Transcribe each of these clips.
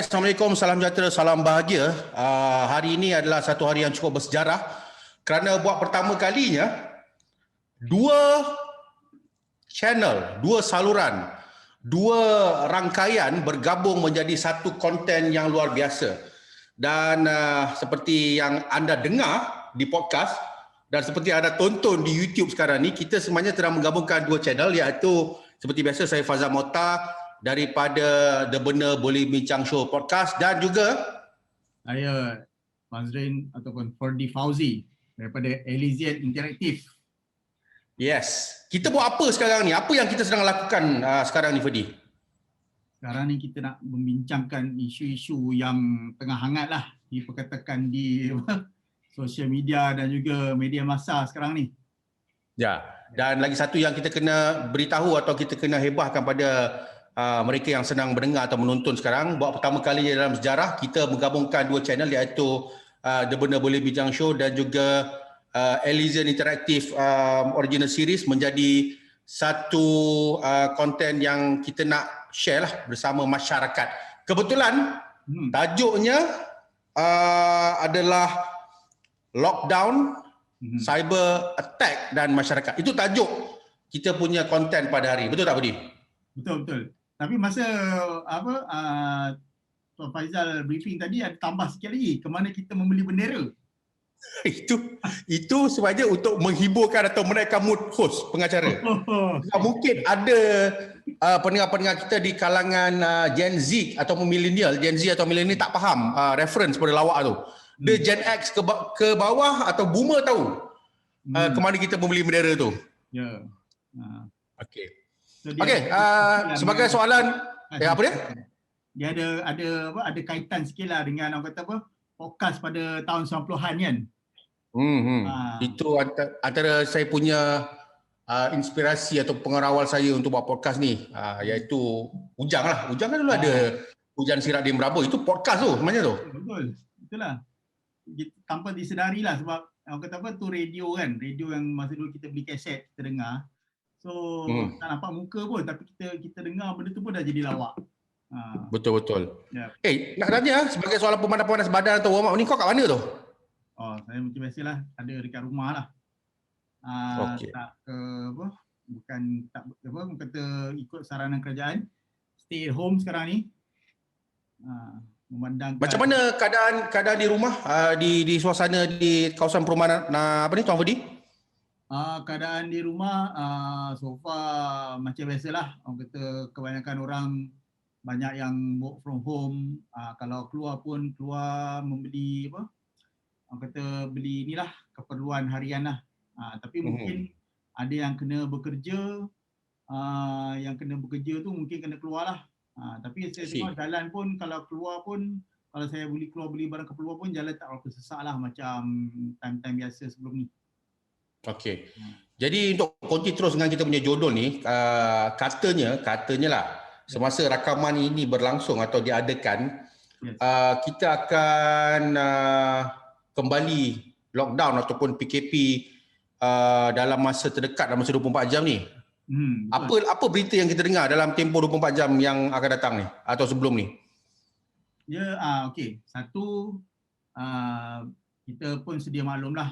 Assalamualaikum, salam sejahtera, salam bahagia. Hari ini adalah satu hari yang cukup bersejarah kerana buat pertama kalinya dua channel, dua saluran, dua rangkaian bergabung menjadi satu konten yang luar biasa. Dan seperti yang anda dengar di podcast dan seperti anda tonton di YouTube sekarang ni, kita sebenarnya sedang menggabungkan dua channel, iaitu seperti biasa saya Fazal Mokhtar daripada The Benda Boleh Bincang Show Podcast dan juga saya Mazrin ataupun Ferdi Fauzi daripada Elysian Interactive. yes. Kita buat apa sekarang ni? Apa yang kita sedang lakukan sekarang ni, Ferdi? Sekarang ni kita nak membincangkan isu-isu yang tengah hangat lah diperkatakan di sosial media dan juga media massa sekarang ni. Ya, dan lagi satu yang kita kena beritahu atau kita kena hebahkan pada mereka yang sedang mendengar atau menonton sekarang, buat pertama kalinya dalam sejarah kita menggabungkan dua channel, iaitu The Benda Boleh Bincang Show dan juga Elysian Interactive Original Series menjadi satu konten yang kita nak share lah bersama masyarakat. Kebetulan tajuknya adalah Lockdown, Cyber Attack dan Masyarakat. Itu tajuk kita punya konten pada hari. Betul tak, Budi? Betul. Tapi masa Tuan Faizal briefing tadi ada tambah sikit lagi ke mana kita membeli bendera. itu sebenarnya untuk menghiburkan atau menaikkan mood host pengacara. Mungkin ada pendengar-pendengar kita di kalangan Gen Z atau millennial, Gen Z atau millennial tak faham reference pada lawak tu. The Gen X ke bawah atau boomer tahu ke mana kita membeli bendera tu. Ya. Okey. So sebagai soalan apa dia? Dia ada kaitan sikitlah dengan orang kata apa? Podcast pada tahun 90-an kan. Itu antara saya punya inspirasi atau pengerawal saya untuk buat podcast ni, iaitu Ujang lah. Ujang kan dulu ada Hujan Sirat di Meraba, itu podcast tu sebenarnya tu. Betul. Itulah. Tanpa disedari lah, sebab orang kata apa tu radio kan. Radio yang masa dulu kita beli kaset, kita dengar. So tak nampak muka pun, tapi kita dengar benda tu pun dah jadi lawak. Betul. Yeah. Nak tanya sebagai soalan panas badan atau warm up ni, kau kat mana tu? Saya macam biasalah, ada dekat rumah lah. Okay. Tak ke apa, bukan kata ikut saranan kerajaan. Stay at home sekarang ni. Memandangkan Macam mana keadaan di rumah, di suasana di kawasan perumahan apa ni, Tuan Ferdi? Keadaan di rumah so far macam biasalah. Orang kata kebanyakan orang banyak yang work from home. Kalau keluar pun keluar membeli apa? Orang kata beli inilah keperluan harian lah. Tapi mungkin ada yang kena bekerja. Yang kena bekerja tu mungkin kena keluar lah. Tapi saya tengok jalan pun, kalau keluar pun, kalau saya boleh keluar beli barang keperluan pun jalan tak berapa sesak lah macam time-time biasa sebelum ni. Okey. Jadi untuk konti terus dengan kita punya jodoh ni, katanya lah, semasa rakaman ini berlangsung atau diadakan, kita akan kembali lockdown ataupun PKP dalam masa terdekat, dalam masa 24 jam ni. Apa berita yang kita dengar dalam tempoh 24 jam yang akan datang ni atau sebelum ni? Ya, okey. Satu, kita pun sedia maklumlah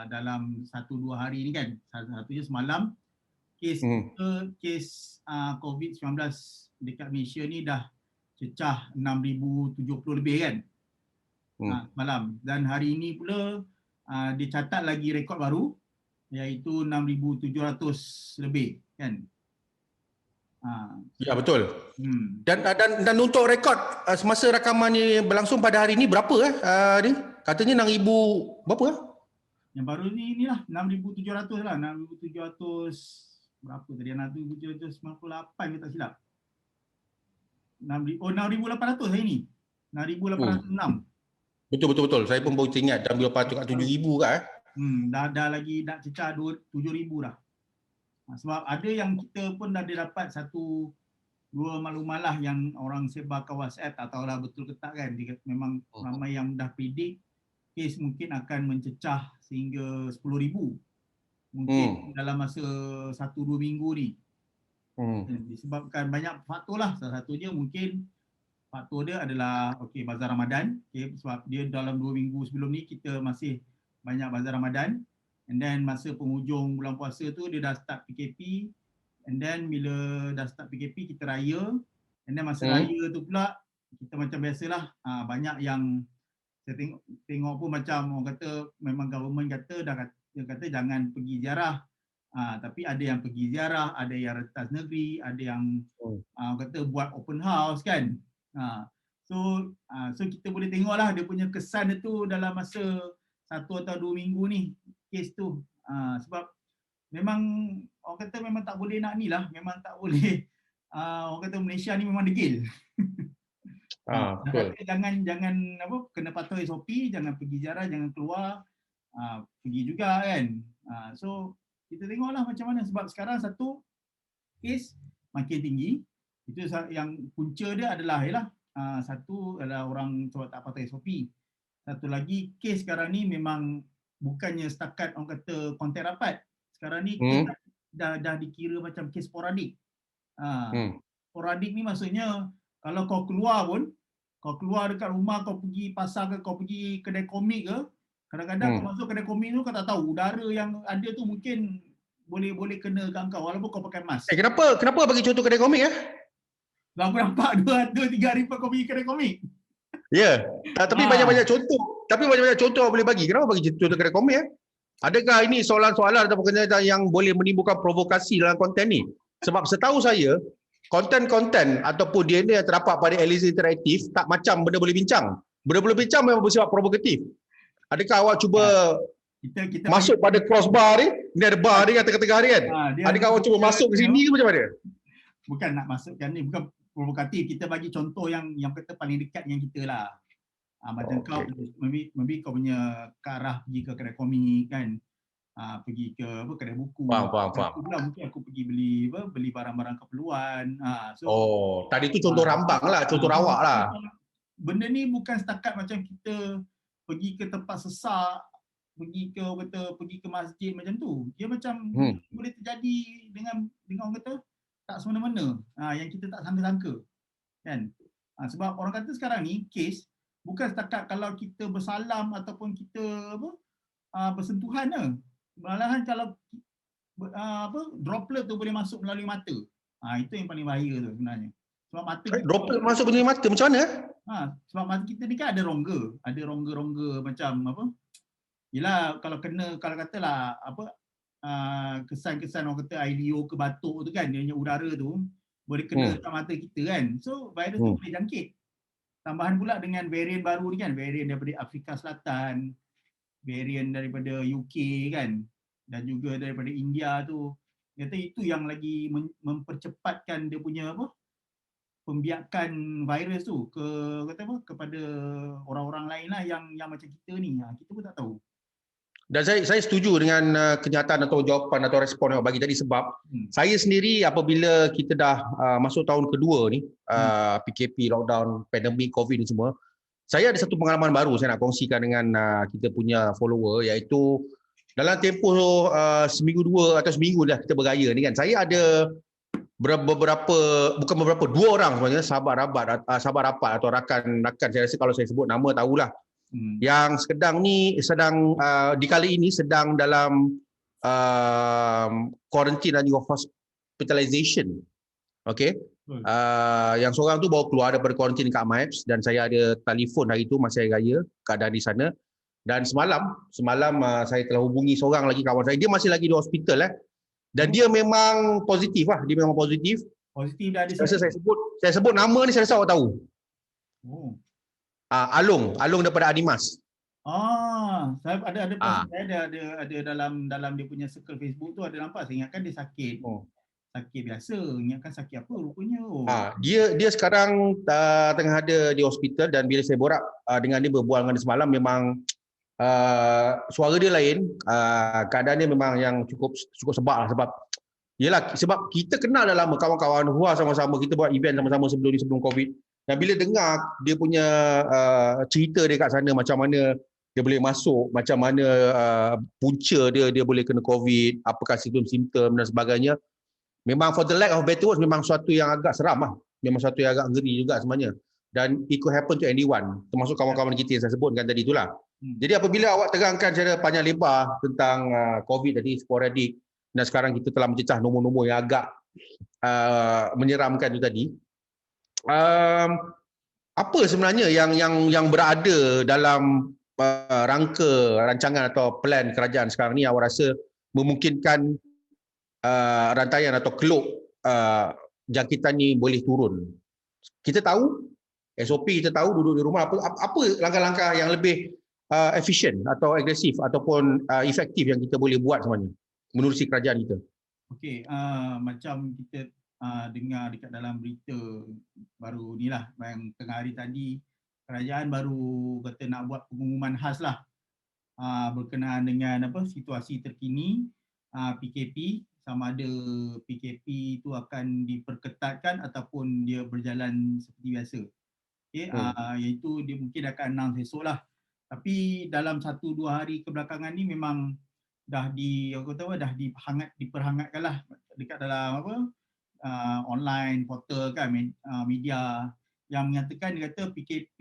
dalam 1-2 hari ni kan. Satunya semalam kes COVID-19 dekat Malaysia ni dah cecah 6,070 lebih kan. Semalam. Dan hari ini pula dicatat lagi rekod baru, iaitu 6,700 lebih kan. Ya, betul. Dan untuk rekod semasa rakaman ni berlangsung pada hari ni berapa ni? Katanya 6,000 berapa? Yang baru ni inilah 6,700 lah. 6,700 berapa tadi? 6,798 ke tak silap. 6,800 hari ni. 6,806. Betul. Saya pun baru ingat 6,800 kat 7,000 kat. Dah lagi nak cecah 7,000 dah. Sebab ada yang kita pun dah dapat 1-2 maklumat lah yang orang sebar ke WhatsApp, tak tahulah betul ke tak kan. Memang ramai yang dah predict kes mungkin akan mencecah sehingga 10,000 mungkin dalam masa 1-2 minggu ni. Disebabkan banyak faktor lah. Salah satunya mungkin faktor dia adalah bazar Ramadan, sebab dia dalam 2 minggu sebelum ni kita masih banyak bazar Ramadan, and then masa penghujung bulan puasa tu dia dah start PKP, and then bila dah start PKP kita raya, and then masa raya tu pula kita macam biasalah banyak yang saya tengok pun macam orang kata memang government kata dia kata jangan pergi ziarah. Tapi ada yang pergi ziarah, ada yang retas negeri, ada yang orang kata buat open house kan. So kita boleh tengoklah dia punya kesan itu dalam masa 1 atau 2 minggu ni kes tu. Sebab memang orang kata memang tak boleh nak ni lah, memang tak boleh orang kata Malaysia ni memang degil. Betul. Jangan apa kena patuh SOP, jangan pergi ziarah, jangan keluar, pergi juga kan. So kita tengoklah macam mana, sebab sekarang satu kes makin tinggi. Itu yang punca dia adalah satu adalah orang sebab tak patuh SOP. Satu lagi kes sekarang ni memang bukannya setakat orang kata kontak rapat. Sekarang ni kes dah dikira macam kes sporadik. Sporadik ni maksudnya kalau kau keluar pun, kau keluar dekat rumah, kau pergi pasar ke, kau pergi kedai komik ke, kadang-kadang kau masuk kedai komik tu kau tak tahu udara yang ada tu mungkin boleh kena kat kau walaupun kau pakai mask. Kenapa bagi contoh kedai komik Aku nampak 2-3 hari lepas kau pergi kedai komik. Ya, tapi banyak-banyak contoh. Tapi banyak-banyak contoh boleh bagi. Kenapa bagi contoh kedai komik Adakah ini soalan-soalan atau kenyataan yang boleh menimbulkan provokasi dalam konten ni? Sebab setahu saya, konten-konten ataupun DNA yang terdapat pada Eliza Interaktif tak macam benda boleh bincang. Benda boleh bincang memang bersifat provokatif. Adakah awak cuba kita masuk pada crossbar ni? Ini ada bar ni kan tengah-tengah ni kan? Adakah awak cuba masuk ke sini ke macam mana? Bukan nak masukkan ni, bukan provokatif. Kita bagi contoh yang kata paling dekat yang kita lah. Macam kau, maybe kau punya ke arah pergi ke kedai komik kan, pergi ke kedai buku. Faham. Mungkin aku pergi beli barang-barang keperluan. Tadi tu contoh rambang lah, contoh rawak lah. Benda ni bukan setakat macam kita pergi ke tempat sesak, pergi ke masjid macam tu. Dia macam boleh terjadi dengan orang kata tak semena-mena, yang kita tak sangka-sangka kan. Sebab orang kata sekarang ni kes bukan setakat kalau kita bersalam ataupun kita bersentuhan ke. Malahan kalau droplet tu boleh masuk melalui mata. Itu yang paling bahaya tu sebenarnya. Sebab mata droplet masuk melalui mata macam mana? Sebab mata kita ni kan ada rongga macam apa? Yelah kalau katalah kesan-kesan orang kata IDO ke batuk tu kan, dia punya udara tu boleh kena dekat mata kita kan. So virus tu boleh jangkit. Tambahan pula dengan varian baru ni kan, varian daripada Afrika Selatan, varian daripada UK kan, dan juga daripada India tu. Kata itu yang lagi mempercepatkan dia punya pembiakan virus tu kepada orang-orang lain lah yang macam kita ni. Kita pun tak tahu. Dan saya setuju dengan kenyataan atau jawapan atau respon yang bagi tadi, sebab saya sendiri apabila kita dah masuk tahun kedua ni, PKP, lockdown, pandemik, COVID ni semua, saya ada satu pengalaman baru saya nak kongsikan dengan kita punya follower, iaitu dalam tempoh seminggu dua atau seminggu dah kita bergaya ni kan, saya ada dua orang sebenarnya sahabat rapat atau rakan saya rasa kalau saya sebut nama tahulah, yang sedang di kali ini sedang dalam quarantine dan juga hospitalization. Okey. Yang seorang tu baru keluar daripada quarantine kat MIPS dan saya ada telefon hari tu masa hari raya keadaan di sana. Dan semalam saya telah hubungi seorang lagi kawan saya, dia masih lagi di hospital dan dia memang positif lah, dia memang positif. Positif dah ada. Saya sebut nama ni, saya rasa awak tahu. Along daripada Animas. Saya ada dalam dia punya circle Facebook tu ada nampak, saya ingatkan dia sakit. Sakit biasa, ingatkan sakit apa rupanya. Dia sekarang tengah ada di hospital, dan bila saya borak dengan dia, berbual dengan dia semalam, memang suara dia lain, keadaan dia memang yang cukup sebab lah, sebab kita kenal dah lama, kawan-kawan Hua sama-sama, kita buat event sama-sama sebelum COVID. Dan bila dengar dia punya cerita dia kat sana, macam mana dia boleh masuk, macam mana punca dia boleh kena COVID, apakah simptom-simptom dan sebagainya, memang for the lack of better words, memang suatu yang agak seram lah. Memang suatu yang agak ngeri juga sebenarnya. dan it could happen to anyone, termasuk kawan-kawan kita yang saya sebutkan tadi itulah. Jadi apabila awak terangkan secara panjang lebar tentang COVID tadi, sporadik, dan sekarang kita telah mencecah nombor-nombor yang agak menyeramkan itu tadi, apa sebenarnya yang berada dalam rangka rancangan atau plan kerajaan sekarang ni awak rasa memungkinkan rantaian atau keluk jangkitan ni boleh turun? Kita tahu SOP, kita tahu duduk di rumah, apa langkah-langkah yang lebih efisien atau agresif ataupun efektif yang kita boleh buat sebenarnya menerusi kerajaan kita? Okey, macam kita dengar dekat dalam berita baru ni lah, yang tengah hari tadi, kerajaan baru kata nak buat pengumuman khas lah berkenaan dengan situasi terkini PKP, sama ada PKP itu akan diperketatkan ataupun dia berjalan seperti biasa. Okay, iaitu dia mungkin akan announce esok lah. Tapi dalam 1-2 hari kebelakangan ni memang dah diperhangatkan lah dekat dalam online portal kan, media yang menyatakan, dia kata PKP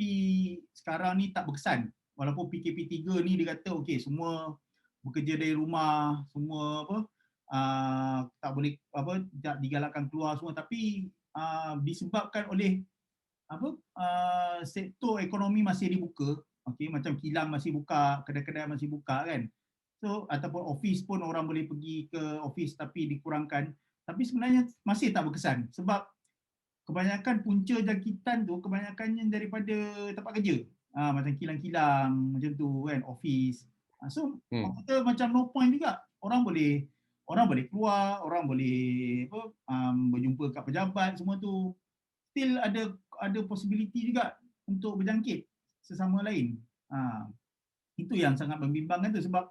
sekarang ni tak berkesan. Walaupun PKP 3 ni dia kata okey, semua bekerja dari rumah, semua tak boleh tak digalakkan keluar semua, tapi disebabkan oleh sektor ekonomi masih dibuka, okey, macam kilang masih buka, kedai-kedai masih buka kan. So ataupun office pun orang boleh pergi ke office tapi dikurangkan, tapi sebenarnya masih tak berkesan sebab kebanyakan punca jangkitan tu kebanyakannya daripada tempat kerja. Macam kilang-kilang macam tu kan, office. So kita macam no point juga. Orang boleh keluar, orang boleh berjumpa kat pejabat semua tu. Still ada possibility juga untuk berjangkit sesama lain. Itu yang sangat membimbangkan tu, sebab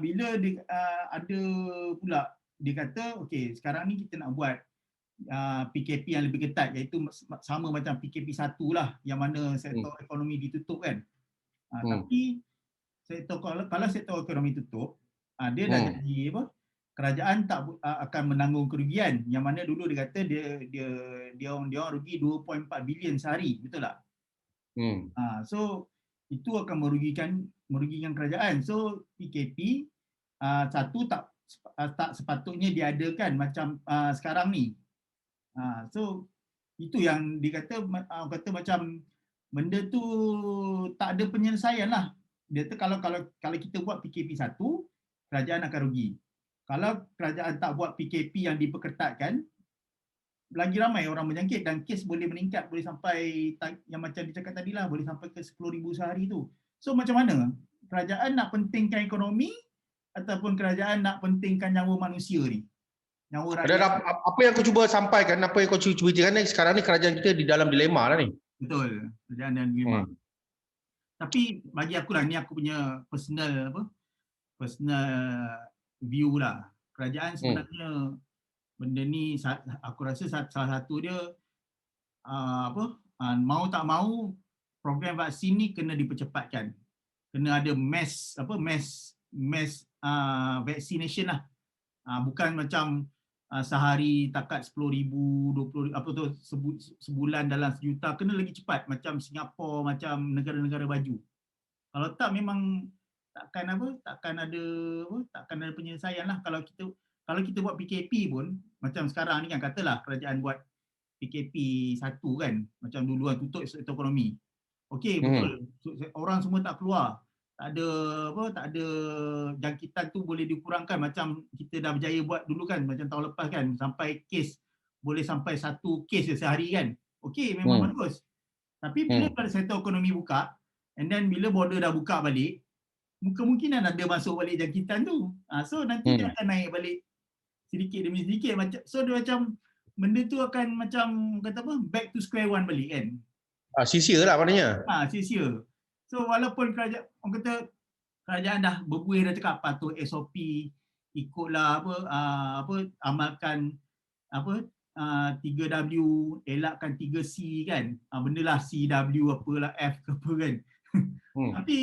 bila ada pula dia kata okey, sekarang ni kita nak buat PKP yang lebih ketat, iaitu sama macam PKP 1 lah, yang mana sektor ekonomi ditutup kan. Tapi kalau sektor ekonomi tutup, dia dah jadi kerajaan tak akan menanggung kerugian, yang mana dulu dia kata dia orang rugi 2.4 bilion sehari, betul tak? So itu akan merugikan kerajaan. So PKP 1 tak sepatutnya diadakan macam sekarang ni. So itu yang dikata macam benda tu tak ada penyelesaian lah. Dia tu kalau kita buat PKP 1, kerajaan akan rugi. Kalau kerajaan tak buat PKP yang diperketatkan, lagi ramai orang berjangkit dan kes boleh meningkat, boleh sampai yang macam dicakap tadi lah, boleh sampai ke 10,000 sehari tu. So macam mana? Kerajaan nak pentingkan ekonomi ataupun kerajaan nak pentingkan nyawa manusia ni? Nyawa rakyat. Dan apa yang kau cuba sampaikan, apa yang kau cuba ceritakan ni, sekarang ni kerajaan kita di dalam dilema lah ni. Betul, kerajaan dalam dilema. Tapi bagi aku lah, ni aku punya personal view lah. Kerajaan sebenarnya benda ni aku rasa salah satu dia mau tak mau program vaksin ni kena dipercepatkan. Kena ada mass vaccination lah. Bukan macam sehari takat 10,000, 20 sebulan dalam sejuta, kena lagi cepat macam Singapura, macam negara-negara baju. Kalau tak memang takkan ada penyelesaian lah. Kalau kita buat PKP pun macam sekarang ni kan, katalah kerajaan buat PKP 1 kan, macam dulu kan, tutup sektor ekonomi. Okey, betul. Orang semua tak keluar. Tak ada jangkitan tu boleh dikurangkan macam kita dah berjaya buat dulu kan, macam tahun lepas kan, sampai kes boleh sampai 1 kes sehari kan. Okey, memang bagus. Tapi bila sektor ekonomi buka, and then bila border dah buka balik, kemungkinan ada masuk balik jangkitan tu. So nanti dia akan naik balik sedikit demi sedikit, macam so dia macam benda tu akan macam kata back to square one balik kan. Sia-sia lah maknanya. Sia-sia. So walaupun kerajaan dah berbuih, dah cakap patut SOP, ikutlah amalkan 3W, elakkan 3C kan. Benda lah CW apalah F ke apa kan. Tapi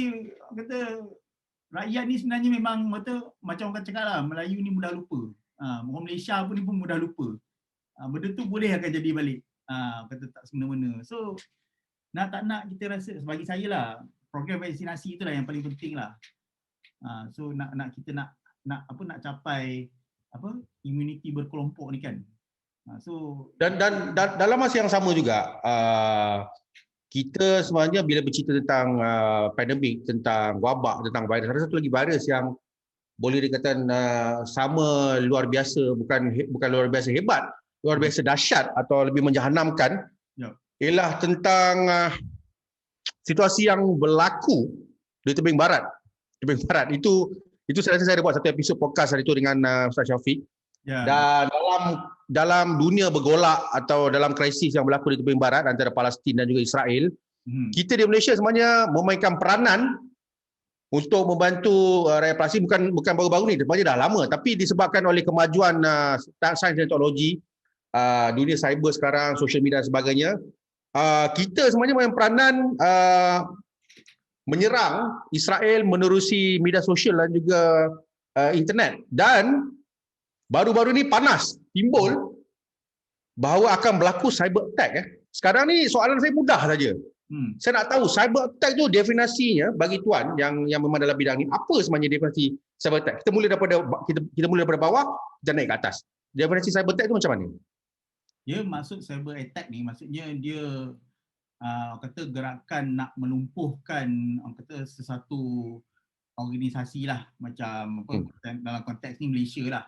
kata rakyat ni sebenarnya memang macam orang cakap lah, Melayu ni mudah lupa. Orang Malaysia pun mudah lupa. Benda tu boleh akan jadi balik. Kata tak semena-mena. So nak tak nak kita rasa, bagi saya lah, program vaksinasi itulah yang paling penting lah. So kita nak capai apa immunity berkelompok ni kan. So Dan dalam masa yang sama juga, kita sebenarnya bila bercerita tentang pandemik, tentang wabak, tentang virus, ada satu lagi virus yang boleh dikatakan sama luar biasa, bukan luar biasa hebat, luar biasa dahsyat atau lebih menjahanamkan, ialah tentang situasi yang berlaku di tebing barat. Tebing barat itu saya rasa saya ada buat satu episod podcast hari itu dengan Ustaz Syafiq. Dan dalam dunia bergolak atau dalam krisis yang berlaku di tebing barat antara Palestin dan juga Israel, kita di Malaysia sebenarnya memainkan peranan untuk membantu rakyat Palestin, bukan baru-baru ni, sebenarnya dah lama, tapi disebabkan oleh kemajuan sains dan teknologi, dunia cyber sekarang, social media dan sebagainya, kita sebenarnya main peranan menyerang Israel menerusi media sosial dan juga internet. Dan baru-baru ni panas timbul bahawa akan berlaku cyber attack. Sekarang ni soalan saya mudah saja. Saya nak tahu cyber attack tu definisinya bagi tuan yang memang dalam bidang ni, apa sebenarnya definisi cyber attack? Kita mula daripada bawah dan naik ke atas. Definisi cyber attack tu macam mana? Ya, maksud cyber attack ni maksudnya dia kata gerakan nak melumpuhkan sesuatu organisasi lah, macam dalam konteks ni Malaysia lah.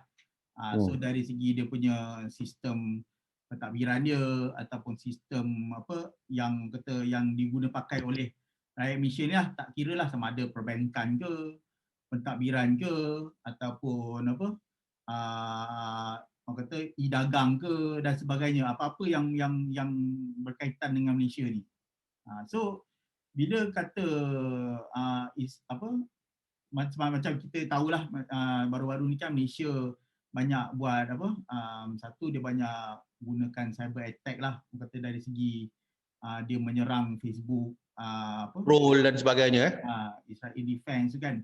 So dari segi dia punya sistem pentadbiran dia ataupun sistem yang diguna pakai oleh rakyat Malaysia ni lah, tak kira lah sama ada perbankan ke, pentadbiran ke, ataupun e-dagang ke dan sebagainya, apa-apa yang berkaitan dengan Malaysia ni. So bila kata macam kita tahulah, baru-baru ni kan Malaysia banyak buat satu, dia banyak gunakan cyber attack lah, kata dari segi dia menyerang Facebook, troll dan sebagainya, Israel Defense kan,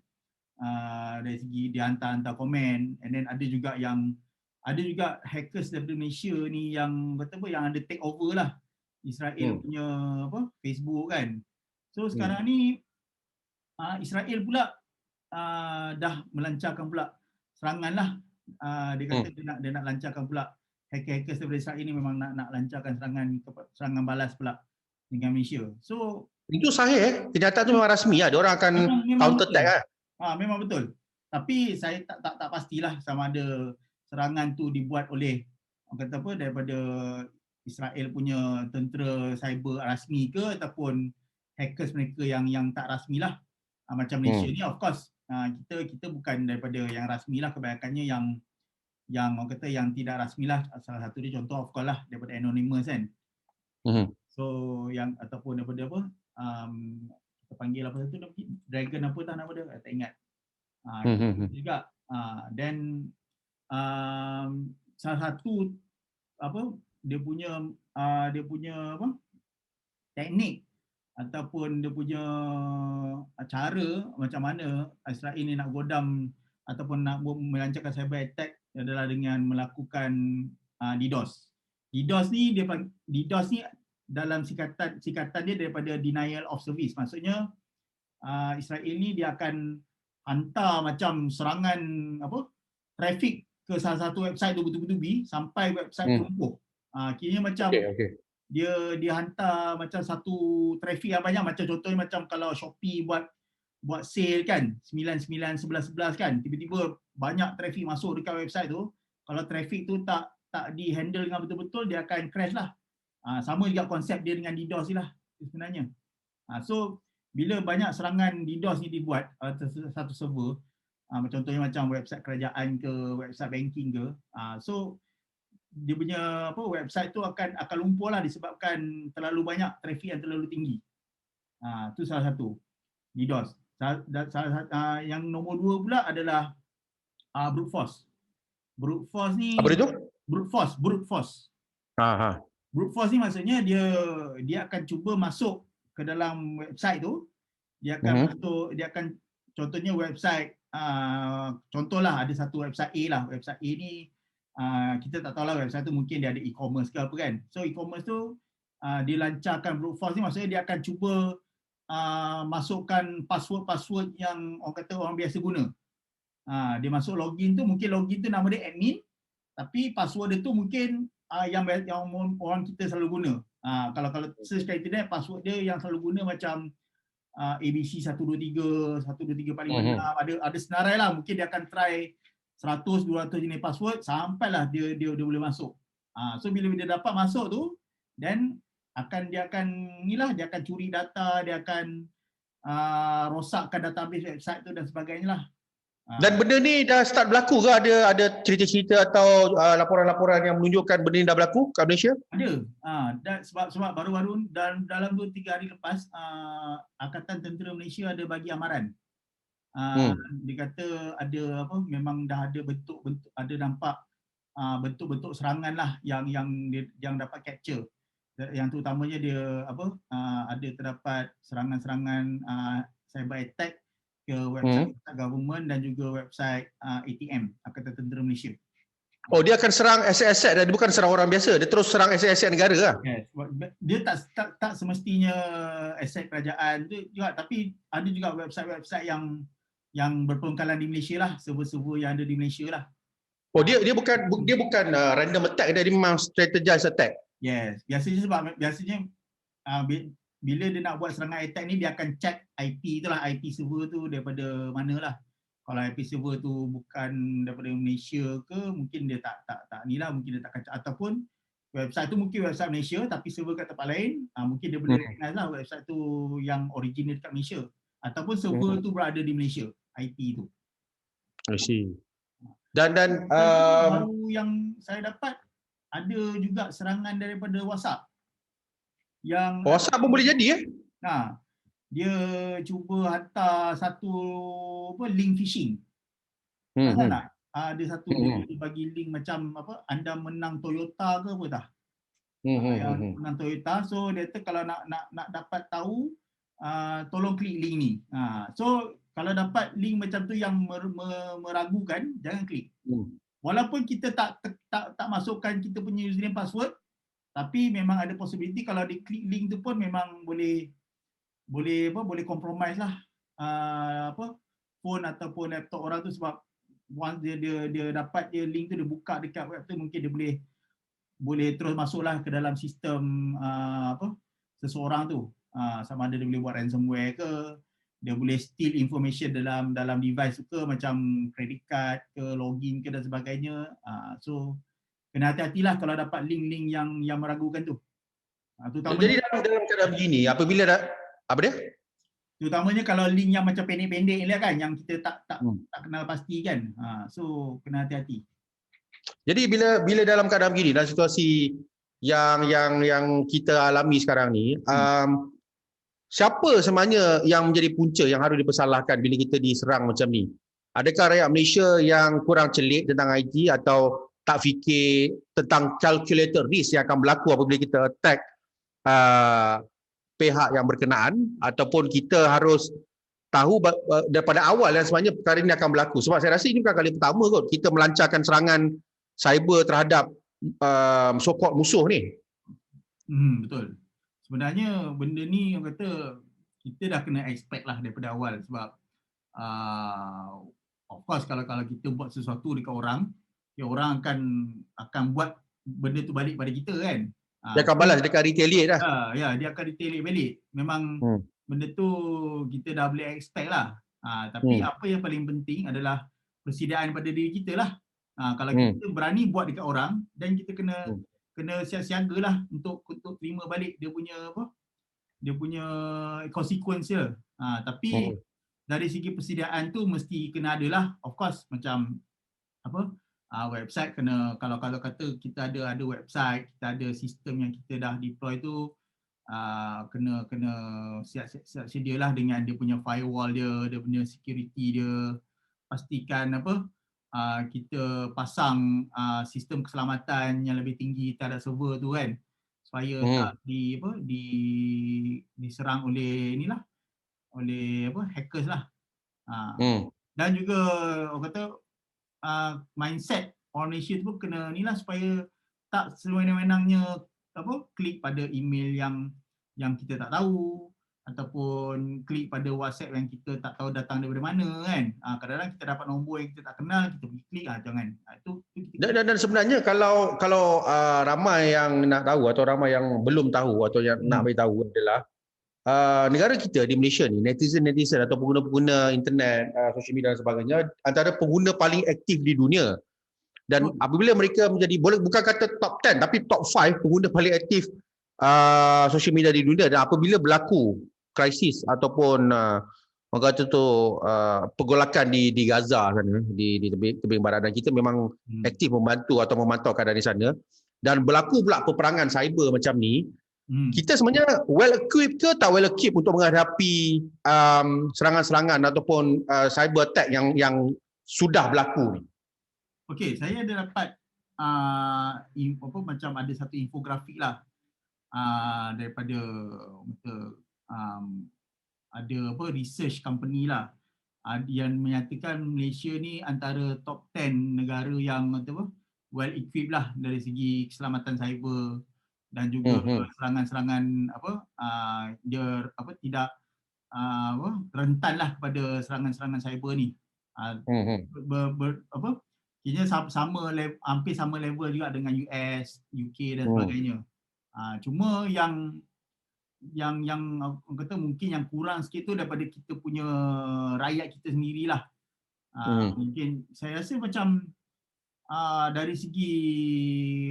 dari segi dia hantar komen, and then ada juga hackers daripada Malaysia ni yang yang ada take over lah Israel punya Facebook kan. So sekarang ni Israel pula dah melancarkan pula serangan lah. Dia kata dia nak lancarkan pula, hackers daripada Israel ni memang nak lancarkan serangan balas pula dengan Malaysia. So itu sahih, kenyataan tu memang rasmi lah, dia orang akan counter attack lah. Memang betul. Tapi saya tak pastilah sama ada serangan tu dibuat oleh daripada Israel punya tentera cyber rasmi ke, ataupun hackers mereka yang tak rasmi lah. Macam Malaysia ni of course kita bukan daripada yang rasmi lah, kebanyakannya yang yang tidak rasmi lah. Salah satu dia contoh of course lah daripada Anonymous kan. So yang ataupun daripada kita panggil apa tu, Dragon apa tak nama dia, tak ingat. Juga then salah satu dia punya teknik ataupun dia punya cara macam mana Israel ni nak godam ataupun nak melancarkan cyber attack adalah dengan melakukan DDoS. DDoS ni dalam singkatan dia daripada denial of service. Maksudnya Israel ni dia akan hantar macam serangan traffic ke salah satu website tu betul-betul sampai website tu lumpuh. Kiranya macam dia hantar macam satu traffic yang banyak, macam contohnya macam kalau Shopee buat sale kan 99 11 kan, tiba-tiba banyak traffic masuk dekat website tu. Kalau traffic tu tak di-handle dengan betul-betul, dia akan crash lah. Sama juga konsep dia dengan DDoS ni lah sebenarnya. So bila banyak serangan DDoS ni dibuat satu server, contohnya macam website kerajaan ke, website banking ke, so dia punya website tu akan lumpuh lah disebabkan terlalu banyak traffic yang terlalu tinggi. Tu salah satu DDoS. Yang nombor 2 pula adalah brute force. Brute force ni apa itu? Brute force. Brute force ni maksudnya dia akan cuba masuk ke dalam website tu. Dia akan contohnya website, contohlah ada satu website A lah. Website A ni kita tak tahulah website tu mungkin dia ada e-commerce ke apa kan. So e-commerce tu dilancarkan brute force ni, maksudnya dia akan cuba masukkan password yang orang kata orang biasa guna. Dia masuk login tu, mungkin login tu nama dia admin, tapi password dia tu mungkin yang orang kita selalu guna. Kalau search kat internet, password dia yang selalu guna macam ABC 123, 12345, ada senarai lah. Mungkin dia akan try 100, 200 jenis password sampailah dia boleh masuk. So bila dia dapat masuk tu, then dia akan curi data, dia akan rosakkan database website tu dan sebagainya lah. Dan benda ni dah start berlaku ke? Ada cerita-cerita atau laporan-laporan yang menunjukkan benda ni dah berlaku kat Malaysia? Ada. Sebab baru-baru dalam 2-3 hari lepas Angkatan Tentera Malaysia ada bagi amaran. Dia kata ada memang dah ada bentuk-bentuk, ada nampak bentuk-bentuk serangan lah yang dapat capture. Yang terutamanya dia ada terdapat serangan-serangan cyber attack ke website government dan juga website ATM, Angkatan Tentera Malaysia. Oh, dia akan serang aset-aset, dia bukan serang orang biasa, dia terus serang aset-aset negara lah. Yes. Dia tak semestinya aset kerajaan tu juga, tapi ada juga website-website yang berpengkalan di Malaysia lah, server-server yang ada di Malaysia lah. Oh, dia bukan random attack, dia memang strategized attack. Yes, biasanya bila dia nak buat serangan attack ni, dia akan check IP tu lah, IP server tu daripada mana lah. Kalau IP server tu bukan daripada Malaysia ke, mungkin dia tak ni lah, mungkin dia tak kacau. Ataupun website tu mungkin website Malaysia tapi server kat tempat lain, mungkin dia boleh recognize lah website tu yang original dekat Malaysia. Ataupun server tu berada di Malaysia, IP tu. I see. Dan baru yang saya dapat, ada juga serangan daripada WhatsApp. Yang WhatsApp pun boleh jadi dia cuba hantar satu link phishing. Tak? Ada satu dia bagi link macam anda menang Toyota ke apa tak? Yang menang Toyota, so dia kata kalau nak dapat tahu, tolong klik link ni. So kalau dapat link macam tu yang meragukan, jangan klik. Walaupun kita tak masukkan kita punya username password, tapi memang ada possibility kalau di klik link tu pun memang boleh compromise lah phone ataupun laptop orang tu, sebab once dia dapat link tu, dia buka dekat web tu, mungkin dia boleh terus masuklah ke dalam sistem seseorang tu, sama ada dia boleh buat ransomware ke, dia boleh steal information dalam device tu ke, macam credit card ke, login ke dan sebagainya. So kena hati-hatilah kalau dapat link-link yang meragukan tu. Jadi dalam keadaan begini, apabila terutamanya kalau link yang macam pendek-pendek ni kan, yang kita tak kenal pasti kan. So kena hati-hati. Jadi bila dalam keadaan begini, dalam situasi yang kita alami sekarang ni, siapa sebenarnya yang menjadi punca yang harus dipersalahkan bila kita diserang macam ni? Adakah rakyat Malaysia yang kurang celik tentang IT atau tak fikir tentang calculator risk yang akan berlaku apabila kita attack pihak yang berkenaan, ataupun kita harus tahu daripada awal yang sebenarnya perkara ini akan berlaku? Sebab saya rasa ini bukan kali pertama kot kita melancarkan serangan cyber terhadap so-called musuh ni. Betul. Sebenarnya benda ni orang kata kita dah kena expect lah daripada awal, sebab of course kalau kita buat sesuatu dekat orang, orang akan buat benda tu balik pada kita kan. Dia akan balas, dia akan retaliate lah. Dia akan retaliate balik. Memang benda tu kita dah boleh expect lah. Tapi apa yang paling penting adalah persediaan pada diri kita lah. Kalau kita berani buat dekat orang, dan kita kena siap-siaga lah untuk terima balik dia punya consequence dia. Tapi dari segi persediaan tu mesti kena ada lah. Of course macam website kena, kalau kata kita ada website, kita ada sistem yang kita dah deploy tu, kena siap sedialah dengan dia punya firewall dia punya security dia. Pastikan kita pasang sistem keselamatan yang lebih tinggi terhadap server tu kan, supaya tak diserang oleh hackers lah. Dan juga orang kata mindset orang Malaysia tu pun kena supaya tak sewenang-wenangnya klik pada email yang kita tak tahu, ataupun klik pada WhatsApp yang kita tak tahu datang daripada mana kan. Kadang-kadang kita dapat nombor yang kita tak kenal, kita pergi klik, jangan. Itu kita klik. Dan sebenarnya kalau ramai yang nak tahu atau ramai yang belum tahu atau yang nak beritahu adalah negara kita di Malaysia ni, netizen atau pengguna-pengguna internet, social media dan sebagainya, antara pengguna paling aktif di dunia. Dan apabila mereka menjadi, bukan kata top 10 tapi top 5 pengguna paling aktif social media di dunia, dan apabila berlaku krisis ataupun orang kata tu pergolakan di Gaza sana, di tebing barat, dan kita memang aktif membantu atau memantau keadaan di sana, dan berlaku pula peperangan cyber macam ni, kita sebenarnya well equipped ke tak well equipped untuk menghadapi serangan-serangan ataupun cyber attack yang sudah berlaku ni? Okey, saya ada dapat macam ada satu infografik lah daripada ada research company lah yang menyatakan Malaysia ni antara top 10 negara yang well equipped lah dari segi keselamatan cyber, dan juga serangan-serangan dia tidak rentan lah kepada serangan-serangan cyber ni. Kira hampir sama level juga dengan US, UK dan sebagainya. Cuma yang kata mungkin yang kurang sikit tu daripada kita punya rakyat kita sendirilah. Mungkin saya rasa macam dari segi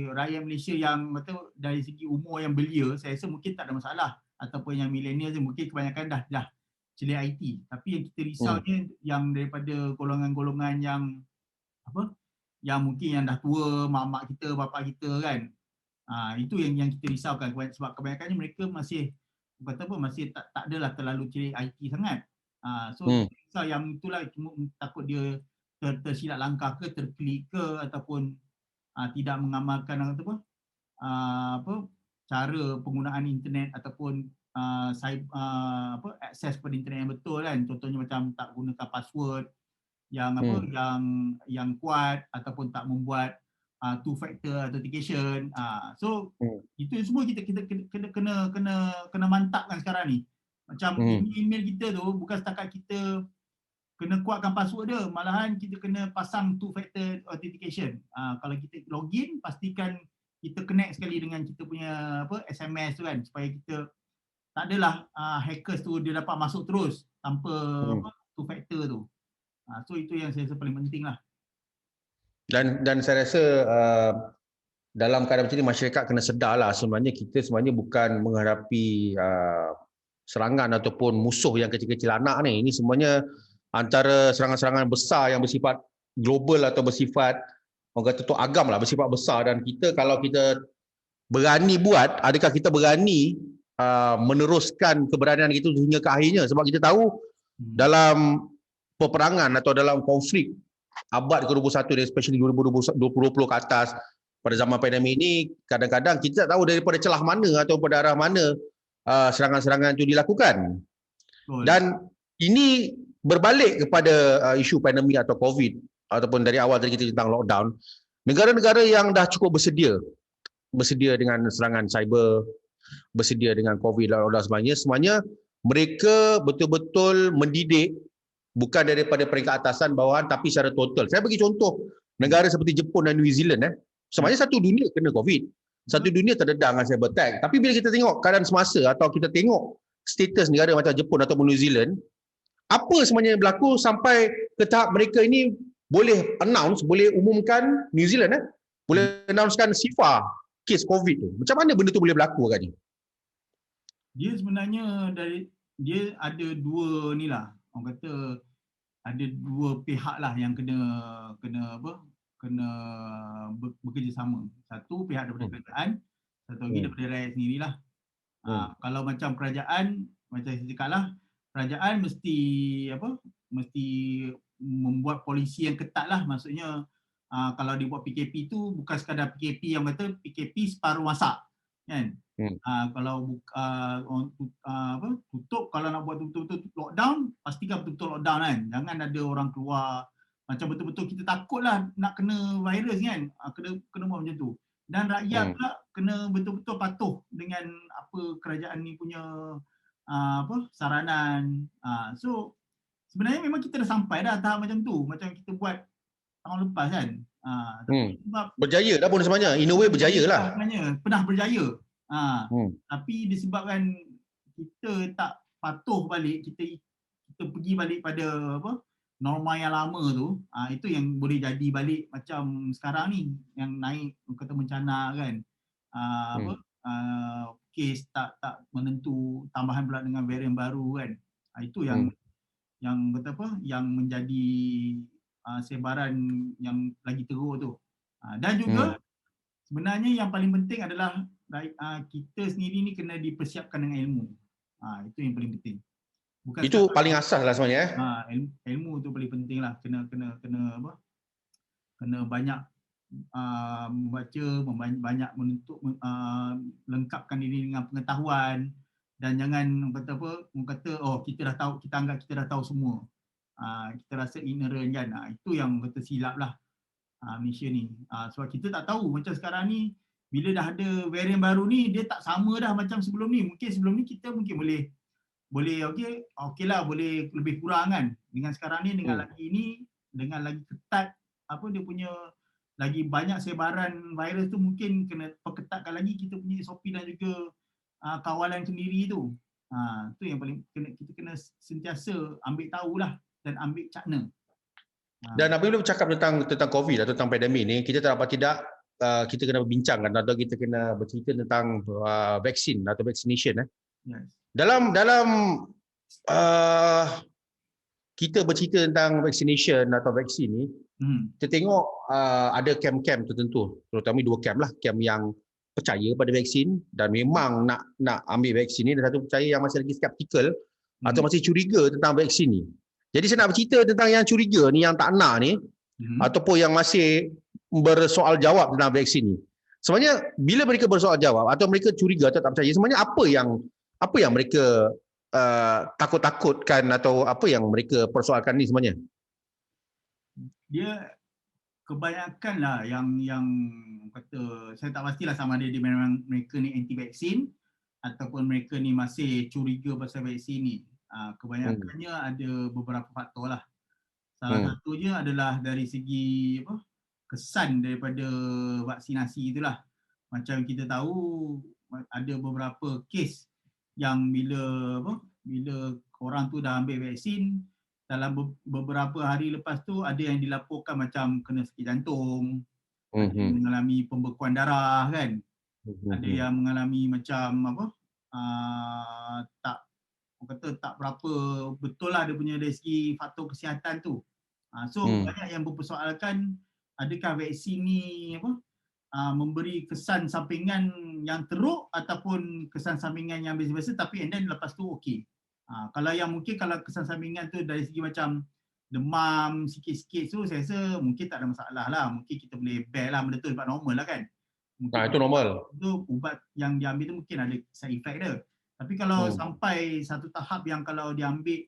rakyat Malaysia yang dari segi umur yang belia, saya rasa mungkin tak ada masalah, ataupun yang milenial mungkin kebanyakan dah celik IT. Tapi yang kita risaunya yang daripada golongan-golongan yang mungkin yang dah tua, mak-mak kita, bapa kita kan. Itu yang kita risaukan, sebab kebanyakannya mereka masih masih tak adalah terlalu celik IT sangat. So kita risau yang itulah, takut dia tersilap langkah ke, terklik ke, ataupun tidak mengamalkan cara penggunaan internet ataupun akses pada internet yang betul kan. Contohnya macam tak gunakan password yang kuat, ataupun tak membuat two factor authentication. Itu semua kita kena mantapkan sekarang ni. Macam email kita tu bukan setakat kita kena kuatkan password dia, malahan kita kena pasang two factor authentication. Kalau kita login, pastikan kita connect sekali dengan kita punya SMS tu kan, supaya kita tak adalah hackers tu dia dapat masuk terus tanpa two factor tu. So itu yang saya rasa paling penting lah. Dan saya rasa dalam keadaan macam ni, masyarakat kena sedar lah, sebenarnya kita bukan menghadapi serangan ataupun musuh yang kecil-kecil anak ni. Ini semuanya antara serangan-serangan besar yang bersifat global atau bersifat orang kata tu agam lah, bersifat besar. Dan kita, kalau kita berani buat, adakah kita berani meneruskan keberanian itu hingga ke akhirnya? Sebab kita tahu dalam peperangan atau dalam konflik abad ke-21, especially 2020 ke atas, pada zaman pandemik ini, kadang-kadang kita tak tahu daripada celah mana atau pada arah mana serangan-serangan itu dilakukan. Dan ini berbalik kepada isu pandemik atau COVID, ataupun dari awal tadi kita tentang lockdown. Negara-negara yang dah cukup bersedia dengan serangan cyber, bersedia dengan COVID dan lockdown semuanya, mereka betul-betul mendidik, bukan daripada peringkat atasan bawahan, tapi secara total. Saya bagi contoh negara seperti Jepun dan New Zealand. Sebenarnya satu dunia kena COVID, satu dunia terdedah dengan cyber attack. Tapi bila kita tengok keadaan semasa atau kita tengok status negara macam Jepun ataupun New Zealand, apa sebenarnya yang berlaku sampai ke tahap mereka ini boleh announce, boleh umumkan, New Zealand boleh announcekan SIFA kes COVID tu. Macam mana benda tu boleh berlaku agaknya? Dia sebenarnya dia ada dua ni lah, orang kata ada dua pihak lah yang kena bekerjasama. Satu pihak daripada kerajaan, satu lagi daripada rakyat sendirilah. Kalau macam kerajaan, macam saya cakap lah, kerajaan mesti membuat polisi yang ketat lah. Maksudnya kalau dia buat PKP tu bukan sekadar PKP yang kata PKP separuh masak kan. Kalau tutup, kalau nak buat betul-betul lockdown, pastikan betul-betul lockdown kan. Jangan ada orang keluar macam betul-betul kita takut lah nak kena virus kan. Kena buat macam tu. dan rakyat pula kena betul-betul patuh dengan apa kerajaan ni punya apa saranan. So sebenarnya memang kita dah sampai dah tahap macam tu, macam kita buat tahun lepas kan. Tapi sebab Berjaya dah pun sebenarnya. In a way berjaya lah. sebenarnya pernah berjaya. Hmm. Tapi disebabkan kita tak patuh balik, kita pergi balik pada apa norma yang lama tu, itu yang boleh jadi balik macam sekarang ni yang naik kata bencana kan. Apa kes tak menentu, tambahan pula dengan varian baru kan. Itu yang kata apa yang menjadi sebaran yang lagi teruk tu. Dan juga sebenarnya yang paling penting adalah kita sendiri ni kena dipersiapkan dengan ilmu. Itu yang paling penting. Bukan itu paling asas lah sebenarnya. Ilmu tu paling penting lah. Kena apa? Kena banyak membaca, banyak menuntut, lengkapkan diri dengan pengetahuan, dan jangan kata apa, kata oh kita dah tahu, kita anggap kita dah tahu semua. Kita rasa ignorant kan. Itu yang kata silap lah Malaysia ni. Sebab kita tak tahu macam sekarang ni bila dah ada varian baru ni, dia tak sama dah macam sebelum ni. Mungkin sebelum ni kita mungkin boleh okey lah, boleh lebih kurang kan. Dengan sekarang ni dengan lagi ketat apa dia punya, lagi banyak sebaran virus tu, mungkin kena perketatkan lagi kita punya SOP dan juga kawalan sendiri tu. Tu yang paling kita kena sentiasa ambil tahulah dan ambil cakna. Dan apabila bercakap tentang COVID atau tentang pandemik ni, kita tak dapat tidak kita kena berbincangkan atau kita kena bercerita tentang vaksin atau vaccination. Yes. Dalam kita bercerita tentang vaccination atau vaksin ni, kita tengok ada kem-kem tertentu, terutama 2 kem lah, kem yang percaya pada vaksin dan memang nak ambil vaksin ni, dan satu percaya yang masih lagi skeptikal atau masih curiga tentang vaksin ni. Jadi saya nak bercerita tentang yang curiga ni, yang tak nak ni, ataupun yang masih bersoal jawab tentang vaksin ni. Sebenarnya bila mereka bersoal jawab atau mereka curiga atau tak percaya, sebenarnya apa yang mereka takut-takutkan atau apa yang mereka persoalkan ni sebenarnya? Dia kebanyakan lah yang kata, saya tak pastilah sama ada dia memang mereka ni anti vaksin ataupun mereka ni masih curiga pasal vaksin ni. Kebanyakannya ada beberapa faktor lah. Salah satunya adalah dari segi apa, kesan daripada vaksinasi itulah. Macam kita tahu ada beberapa kes yang bila orang tu dah ambil vaksin, dalam beberapa hari lepas tu ada yang dilaporkan macam kena sakit jantung, ada yang mengalami pembekuan darah kan, ada yang mengalami macam apa, tak berapa betul lah dia punya dari segi faktor kesihatan tu. So banyak yang mempersoalkan adakah vaksin ni apa memberi kesan sampingan yang teruk ataupun kesan sampingan yang biasa-biasa tapi and then lepas tu okey. Kalau yang mungkin kalau kesan sampingan tu dari segi macam demam sikit-sikit tu, saya rasa mungkin tak ada masalah lah. Mungkin kita boleh bear lah benda tu sebab normal lah kan. Itu normal. Itu ubat yang diambil tu mungkin ada side effect dia. Tapi kalau sampai satu tahap yang kalau diambil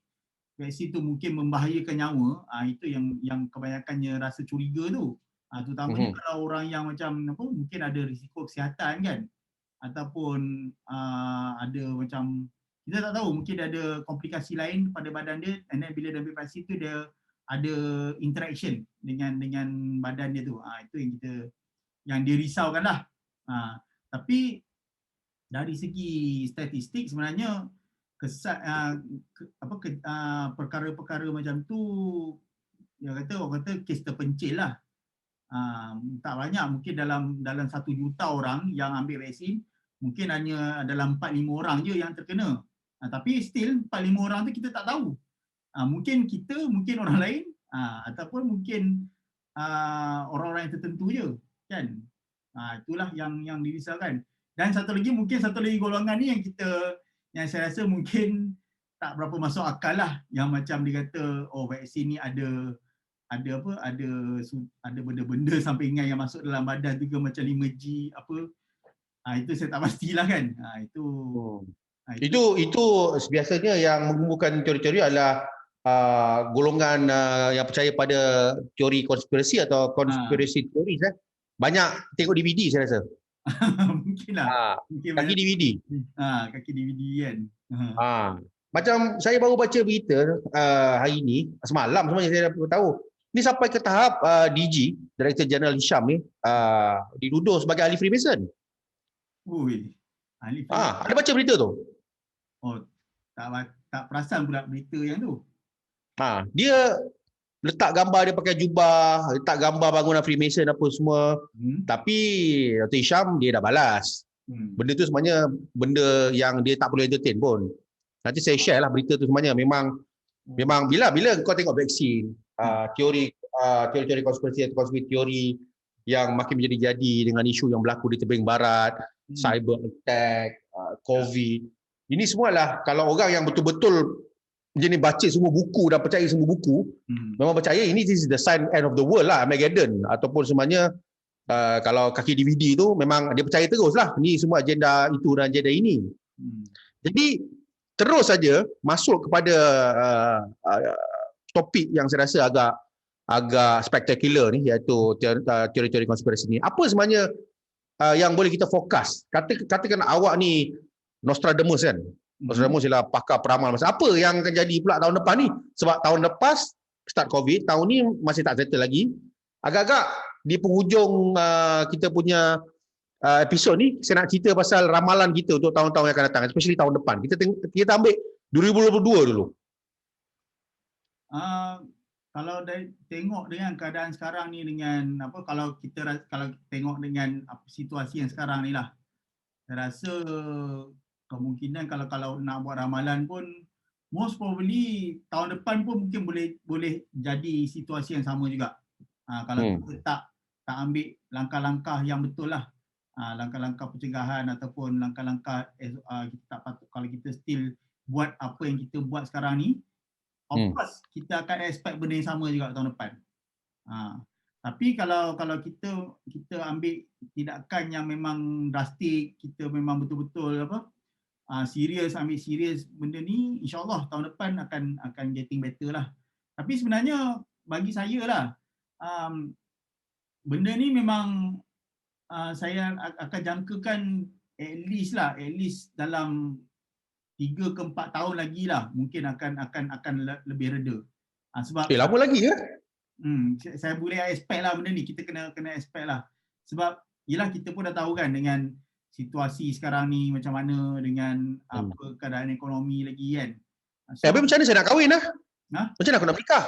vaksin tu mungkin membahayakan nyawa, itu yang kebanyakannya rasa curiga tu. Terutamanya kalau orang yang macam apa, mungkin ada risiko kesihatan kan, ataupun ada macam kita tak tahu, mungkin dia ada komplikasi lain pada badan dia, and then bila dia ambil vaksin tu dia ada interaction dengan badan dia tu. Itu yang dirisaukan lah. Tapi dari segi statistik sebenarnya perkara-perkara macam tu, orang kata kes terpencil lah. Tak banyak, mungkin dalam 1 juta orang yang ambil vaksin, mungkin hanya dalam 4-5 orang je yang terkena. Tapi still 4-5 orang tu kita tak tahu. Mungkin kita, mungkin orang lain, ataupun mungkin orang-orang yang tertentu je kan. Itulah yang dirisaukan. Dan satu lagi golongan ni yang saya rasa mungkin tak berapa masuk akal lah, yang macam dia kata vaksin ni ada benda-benda sampingan yang masuk dalam badan tu ke, macam 5G apa. Itu saya tak pastilah kan. Itu biasanya yang mengumpulkan teori-teori adalah golongan yang percaya pada teori konspirasi atau conspiracy theories. banyak tengok DVD saya rasa. Mungkin lah. Ah, Mungkin kaki banyak DVD. kaki DVD kan. Ah, macam saya baru baca berita hari ini, semalam sebenarnya saya dah tahu. Ni sampai ke tahap DG, Director General Hisham ni, dituduh sebagai ahli Freemason. Ui. Ahli film. Ada baca berita tu? Oh, tak perasan pula berita yang tu. Dia letak gambar dia pakai jubah, letak gambar bangunan Freemason apa semua. Tapi Dr. Hisham dia dah balas. Benda tu sebenarnya benda yang dia tak perlu entertain pun. Nanti saya share lah berita tu sebenarnya. Memang bila kau tengok vaksin, teori konspirasi atau konspirasi teori yang makin menjadi-jadi dengan isu yang berlaku di tebing barat, cyber attack, COVID. Ini semualah kalau orang yang betul-betul jenis baca semua buku dan percaya semua buku, memang percaya ini this is the sign end of the world lah, Armageddon. Ataupun sebenarnya kalau kaki DVD tu memang dia percaya terus lah. Ni semua agenda itu dan agenda ini. Jadi terus saja masuk kepada topik yang saya rasa agak spektakular ni, iaitu teori-teori konspirasi ni. Apa sebenarnya yang boleh kita fokus? Katakan awak ni Nostradamus kan? Nostradamus ialah pakar peramal masa. Apa yang akan jadi pula tahun depan ni? Sebab tahun lepas start COVID, tahun ni masih tak settle lagi. Agak-agak di penghujung kita punya episod ni, saya nak cerita pasal ramalan kita untuk tahun-tahun yang akan datang, especially tahun depan. Kita ambil 2022 dulu. Kalau tengok dengan keadaan sekarang ni, dengan apa, kalau tengok dengan situasi yang sekarang ni lah, saya rasa kemungkinan kalau nak buat ramalan pun most probably tahun depan pun mungkin boleh jadi situasi yang sama juga. Kalau kita tak ambil langkah-langkah yang betul lah, langkah-langkah pencegahan ataupun langkah-langkah kita tak patut, kalau kita still buat apa yang kita buat sekarang ni, of course kita akan expect benda yang sama juga tahun depan. Tapi kalau kita ambil tindakan yang memang drastik, kita memang betul-betul ambil serius benda ni, insyaAllah tahun depan akan getting better lah. Tapi sebenarnya bagi saya lah, benda ni memang saya akan jangkakan at least dalam 3 ke 4 tahun lagi lah mungkin akan lebih reda. Sebab lama lagi ya? Saya boleh expect lah benda ni, kita kena expect lah. Sebab yelah, kita pun dah tahu kan dengan situasi sekarang ni macam mana, dengan apa keadaan ekonomi lagi kan. Tapi macam mana saya nak kahwin lah? Macam mana aku nak menikah?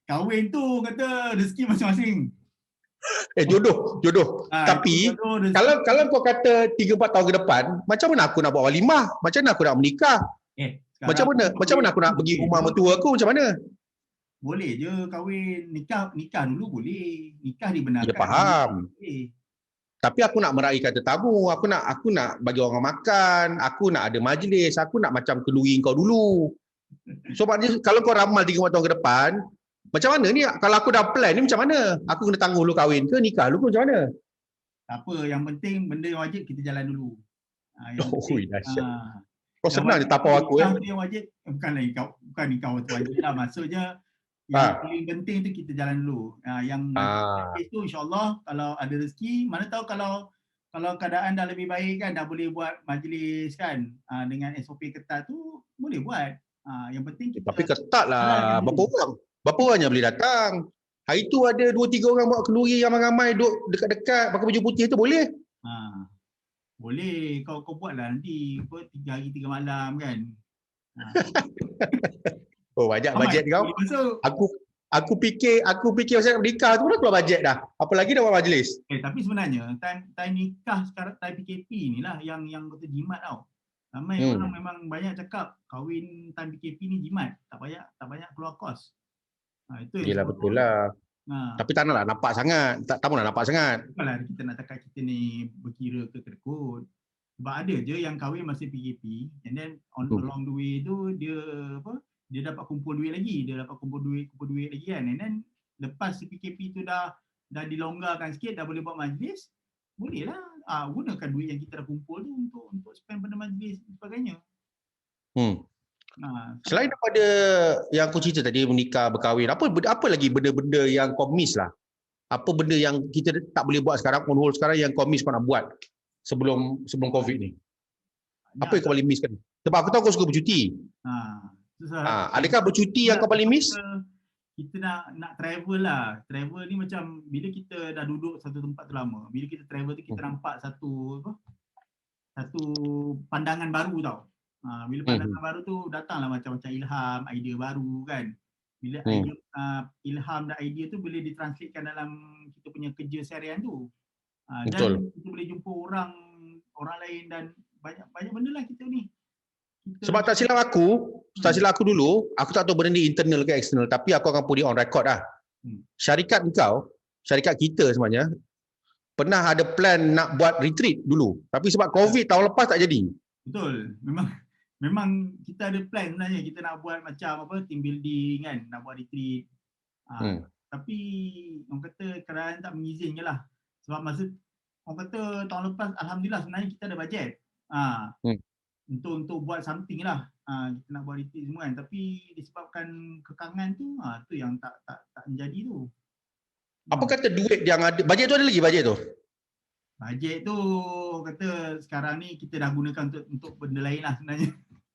Kahwin tu kata rezeki masing-masing. Jodoh. Tapi kalau kau kata 3-4 tahun ke depan, macam mana aku nak buat walimah? Macam mana aku nak menikah? Macam mana aku nak pergi rumah mertua aku? Macam mana? Boleh je kahwin, nikah dulu boleh. Nikah dibenarkan. Ya, faham. Tapi aku nak meraihkan tetamu, aku nak bagi orang makan, aku nak ada majlis, aku nak macam kenduri kau dulu. So maknanya kalau kau ramal 3-4 tahun ke depan, macam mana ni? Kalau aku dah plan ni macam mana? Aku kena tangguh dulu kahwin ke nikah dulu ke macam mana? Tak apa, yang penting benda yang wajib kita jalan dulu. Dahsyat. Kau senang je tapau aku Yang wajib, bukan kau tu wajib lah. Maksudnya yang paling penting tu kita jalan dulu. Yang itu insyaAllah kalau ada rezeki, mana tahu kalau keadaan dah lebih baik kan, dah boleh buat majlis kan, dengan SOP ketat tu boleh buat. Yang penting kita, tapi ketat lah. Berapa orang yang boleh datang? Hari tu ada 2-3 orang buat kenduri ramai-ramai duduk dekat-dekat pakai baju putih tu boleh? Boleh. Kau buatlah nanti 3 hari 3 malam kan. Banyak bajet kau. Aku fikir pasal nak menikah tu dah keluar bajet dah. Apalagi dah buat majlis. Tapi sebenarnya time nikah sekarang, time PKP ni lah yang kata jimat tau. Ramai orang memang banyak cakap kahwin time PKP ni jimat, tak banyak keluar kos. Itu Yelah, betul lah. Tapi tak naklah nampak sangat. Tak nak nampak sangat. Bukanlah kita nak cakap kita ni berkira ke kedekut. Sebab ada je yang kahwin masa PKP, and then along the way tu dia dapat kumpul duit lagi, kumpul duit lagi kan. And then lepas PKP tu dah dilonggarkan sikit, dah boleh buat majlis, boleh lah gunakan duit yang kita dah kumpul tu untuk spend pada majlis dan sebagainya. Selain daripada yang aku cerita tadi, menikah, berkahwin, apa lagi benda-benda yang kau miss lah Apa benda yang kita tak boleh buat sekarang, on hold sekarang, yang kau miss kau nak buat sebelum COVID ni? Apa yang kau paling miss kan? Sebab aku tahu kau suka bercuti. Adakah bercuti yang kau paling miss? Kita nak travel lah. Travel ni macam bila kita dah duduk satu tempat tu lama, bila kita travel tu kita nampak satu pandangan baru tau. Bila pandangan baru tu datanglah macam-macam ilham, idea baru kan. Bila idea, ilham dan idea tu boleh ditranslatekan dalam kita punya kerja seharian tu. Dan kita boleh jumpa orang lain dan banyak benda lah kita ni. Sebab tak silap aku dulu, aku tak tahu benda ni internal ke external, tapi aku akan put it on record lah. Syarikat kita sebenarnya, pernah ada plan nak buat retreat dulu. Tapi sebab COVID tahun lepas tak jadi. Betul. Memang kita ada plan sebenarnya. Kita nak buat macam team building kan, nak buat retreat. Tapi orang kata keadaan tak mengizinkan lah. Sebab masa orang kata tahun lepas, alhamdulillah sebenarnya kita ada bajet. Untuk buat something lah. Kita nak buat retreat semua kan. Tapi disebabkan kekangan tu, tu yang tak menjadi tu. Apa kata duit yang ada, bajet tu ada lagi bajet tu? Bajet tu kata sekarang ni kita dah gunakan untuk benda lain lah sebenarnya.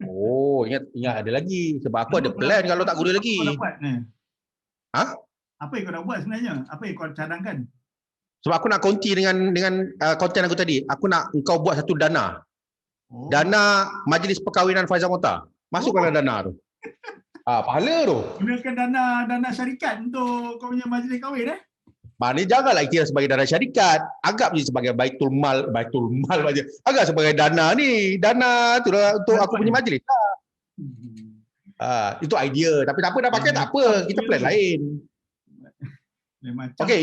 Oh, ingat ada lagi. Sebab aku ada plan kalau tak guna lagi. Apa kau dah buat ni? Apa yang kau dah buat sebenarnya? Apa yang kau cadangkan? Sebab aku nak konti dengan konten aku tadi. Aku nak engkau buat satu dana. Dana Majlis Perkahwinan Faizal Mohtar. Masukkan dana tu. Pahala tu. Gunakan dana syarikat untuk kau punya majlis kahwin Ni janganlah kira sebagai dana syarikat. Anggap je sebagai baitul mal aja. Anggap sebagai dana ni. Dana tu lah untuk aku punya majlis. Itu idea. Tapi tak apa, dah pakai tak apa. Kita plan lain. Okey,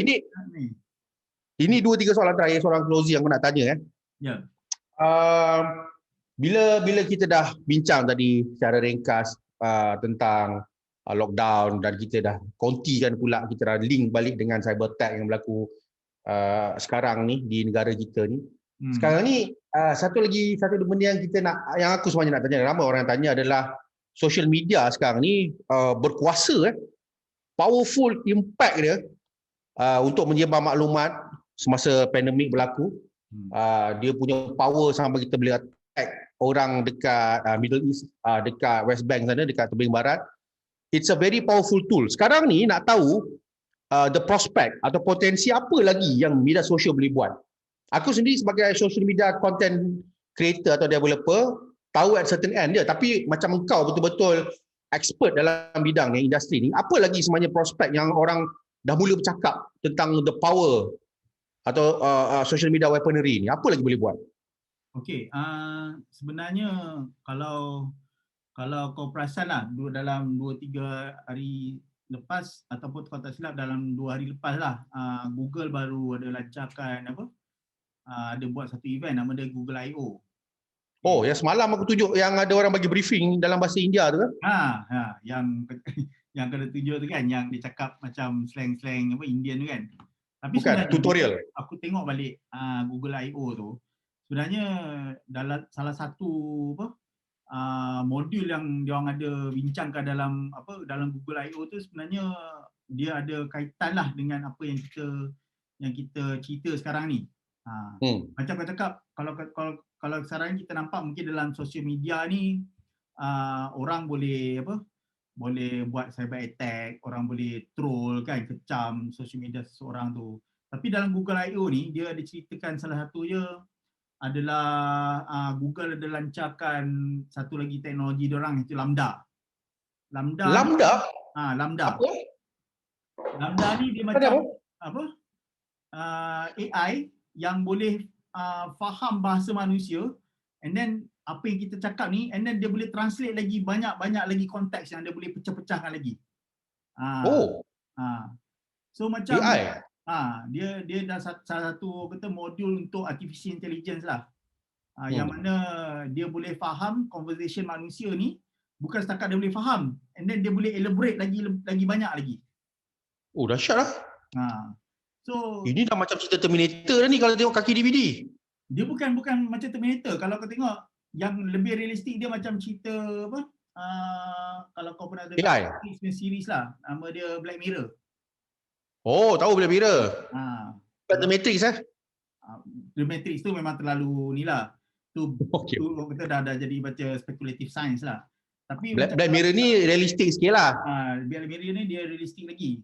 ini 2-3 soalan terakhir, soalan closing yang aku nak tanya. Ya. Bila kita dah bincang tadi secara ringkas tentang lockdown dan kita dah kontikan pula, kita dah link balik dengan cyber attack yang berlaku sekarang ni di negara kita ni. Sekarang ni satu benda yang kita nak, yang aku sebenarnya nak tanya, ramai orang tanya, adalah social media sekarang ni berkuasa, powerful impact dia untuk menyebar maklumat semasa pandemik berlaku. Dia punya power sampai kita boleh attack orang dekat Middle East, dekat West Bank sana, dekat tebing barat. It's a very powerful tool. Sekarang ni nak tahu the prospect atau potensi apa lagi yang media sosial boleh buat. Aku sendiri sebagai social media content creator atau developer tahu at certain end dia, tapi macam engkau betul-betul expert dalam bidang ni, industri ni, apa lagi sebenarnya prospek yang orang dah mula bercakap tentang the power atau social media weaponry ni? Apa lagi boleh buat? Okey, sebenarnya kalau kau perasan lah, dalam 2-3 hari lepas ataupun kalau tak silap dalam 2 hari lepas lah, Google baru ada lancarkan ada buat satu event nama dia Google I.O. Oh, yang semalam aku tunjuk yang ada orang bagi briefing dalam bahasa India tu kan? Yang kena tunjuk tu kan, yang dia cakap macam slang-slang Indian tu kan. Tapi bukan tutorial. Aku tengok balik Google I.O. tu, sebenarnya dalam salah satu modul yang dia orang ada bincangkan dalam Google I.O. tu, sebenarnya dia ada kaitan lah dengan apa yang kita cerita sekarang ni. Macam kau cakap, kalau sekarang kita nampak mungkin dalam sosial media ni orang boleh buat cyber attack, orang boleh troll kan, kecam sosial media seseorang tu. Tapi dalam Google I.O. ni dia ada ceritakan salah satunya adalah Google ada lancarkan satu lagi teknologi diorang, itu Lambda. Lambda? Lambda. Apa? Lambda ni dia macam AI yang boleh faham bahasa manusia, and then apa yang kita cakap ni, and then dia boleh translate lagi banyak lagi konteks yang dia boleh pecah-pecahkan lagi. So macam AI. Dia dah salah satu modul untuk artificial intelligence lah. Yang mana dia boleh faham conversation manusia ni, bukan setakat dia boleh faham, and then dia boleh elaborate lagi banyak lagi. Oh, dahsyat lah. So ini dah macam cerita Terminator dah ni kalau tengok kaki DVD. Dia bukan macam Terminator. Kalau kau tengok yang lebih realistik, dia macam cerita kalau kau pernah dengar series lah, nama dia Black Mirror. Oh, tahu bila-bila. Ah, The Matrix The Matrix tu memang terlalu ni lah. Okay. Tu orang kata dah jadi baca speculative science lah. Tapi Black macam Mirror ni realistik sikit lah. Black Mirror ni dia realistik lagi.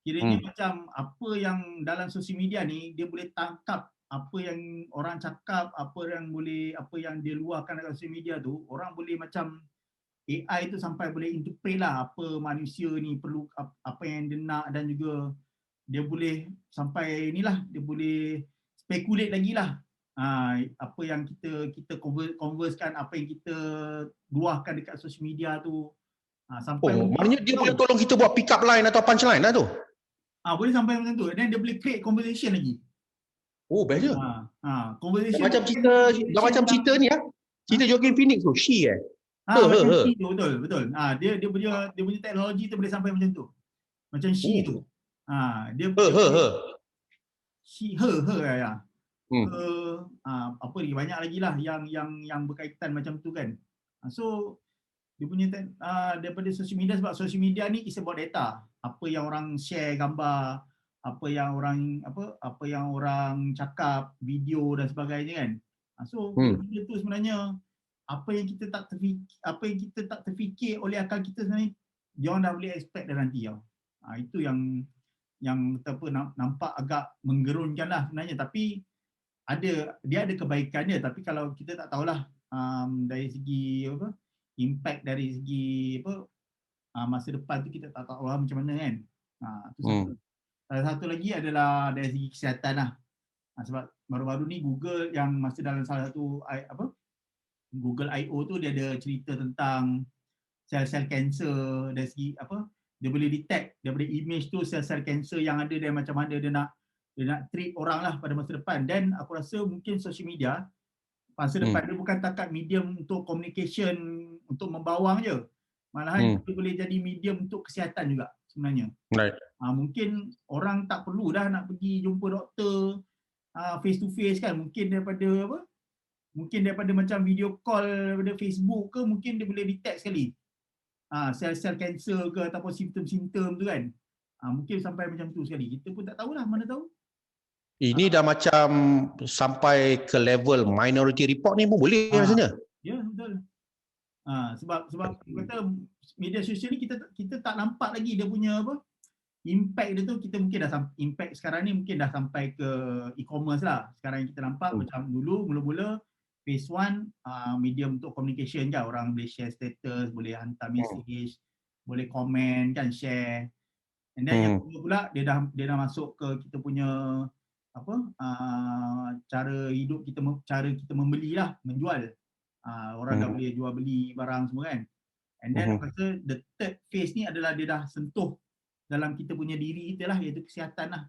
Kiranya macam apa yang dalam sosial media ni dia boleh tangkap apa yang orang cakap, apa yang dia luahkan dalam sosial media tu, orang boleh macam AI tu sampai boleh interpret lah apa manusia ni perlu, apa yang dia nak, dan juga dia boleh sampai inilah, dia boleh speculate lagi lah. Apa yang kita conversekan, apa yang kita luahkan dekat sosial media tu, sampai maknanya dia boleh tolong kita buat pick up line atau punchline lah tu. Boleh sampai macam tu. Dan dia boleh create conversation lagi. Oh, best je. Conversation macam cerita ni lah. Cerita Joaquin Phoenix tu, She macam She tu, betul. Dia punya teknologi tu boleh sampai macam tu. Macam She tu. Dia She, her ya. Apa lagi, banyak lagi lah yang berkaitan macam tu kan. So dia punya daripada social media, sebab social media ni is about data. Apa yang orang share gambar, apa yang orang cakap, video dan sebagainya kan. So benda tu sebenarnya apa yang kita tak terfikir oleh akal kita sebenarnya, dia orang dah boleh expect dah nanti tau. Itu yang nampak agak menggerunkan lah sebenarnya. Tapi dia ada kebaikan dia, tapi kalau kita tak tahulah dari segi impact, dari segi masa depan tu kita tak tahu lah macam mana kan. Tu satu. Salah satu lagi adalah dari segi kesihatan lah. Sebab baru-baru ni Google yang masa dalam salah satu Google I.O. tu dia ada cerita tentang sel-sel kanser, dari segi dia boleh detect daripada image tu sel-sel kanser yang ada dan macam mana dia nak treat orang lah pada masa depan. Dan aku rasa mungkin social media masa depan dia bukan takat medium untuk communication, untuk membawang je. Malahan dia boleh jadi medium untuk kesihatan juga sebenarnya. Right. Mungkin orang tak perlu dah nak pergi jumpa doktor face to face kan. Mungkin daripada macam video call daripada Facebook ke, mungkin dia boleh detect sekali sel-sel kanser ke ataupun simptom-simptom tu kan. Mungkin sampai macam tu sekali. Kita pun tak tahulah, mana tahu. Ini dah macam sampai ke level Minority Report ni pun boleh rasanya. Ya, betul. Sebab kata media sosial ni kita tak nampak lagi dia punya impact dia tu. Kita mungkin dah impact sekarang ni mungkin dah sampai ke e-commerce lah. Sekarang yang kita nampak macam dulu mula-mula phase 1 medium untuk communication kan. Orang boleh share status, boleh hantar message, boleh komen kan, share. And then yang kedua pula dia dah masuk ke kita punya cara hidup kita, cara kita membeli lah, menjual. Orang dah boleh jual beli barang semua kan. And then aku rasa the third phase ni adalah dia dah sentuh dalam kita punya diri kita lah, iaitu kesihatan lah.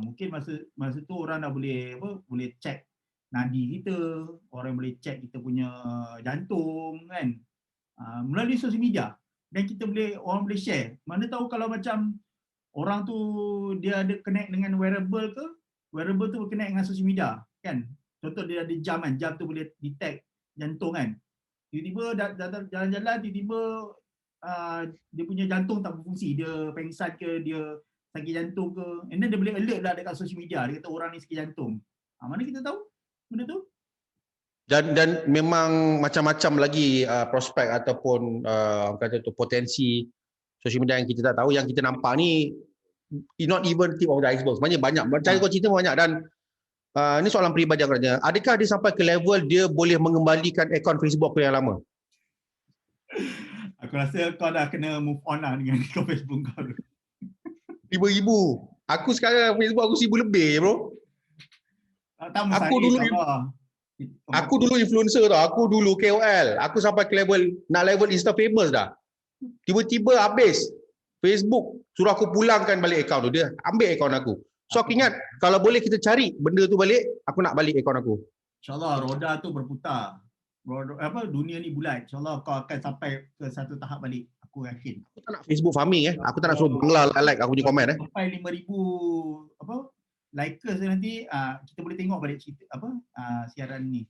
Mungkin masa tu orang dah boleh check nadi kita, orang boleh check kita punya jantung kan, melalui sosial media. Dan orang boleh share. Mana tahu kalau macam orang tu dia ada connect dengan wearable ke, wearable tu connect dengan sosial media kan. Contoh dia ada jam kan, jam tu boleh detect jantung kan. Tiba-tiba jalan-jalan, tiba-tiba dia punya jantung tak berfungsi, dia pengsan ke, dia sakit jantung ke, and then dia boleh alert lah dekat sosial media, dia kata orang ni sakit jantung. Mana kita tahu benda tu? Dan memang macam-macam lagi prospek ataupun kata tu potensi sosial media yang kita tak tahu. Yang kita nampak ni not even tip of the iceberg. Sebenarnya banyak. Cara kau cerita banyak. Dan ini soalan peribadi aku tanya. Adakah dia sampai ke level dia boleh mengembalikan akaun Facebook yang lama? Aku rasa kau dah kena move on lah dengan akaun Facebook kau tu. 5,000. Aku sekarang Facebook aku 1,000 lebih bro. Aku dulu influencer tau. Aku dulu KOL. Aku sampai ke nak level Insta famous dah. Tiba-tiba habis. Facebook suruh aku pulangkan balik akaun tu. Dia ambil akaun aku. So aku ingat kalau boleh kita cari benda tu balik, aku nak balik akaun aku. InsyaAllah roda tu berputar. Dunia ni bulat. InsyaAllah kau akan sampai ke satu tahap balik. Aku yakin. Aku tak nak Facebook farming Aku tak nak suruh bangla like aku punya komen Sampai 5,000 likers nanti kita boleh tengok balik cerita siaran ni.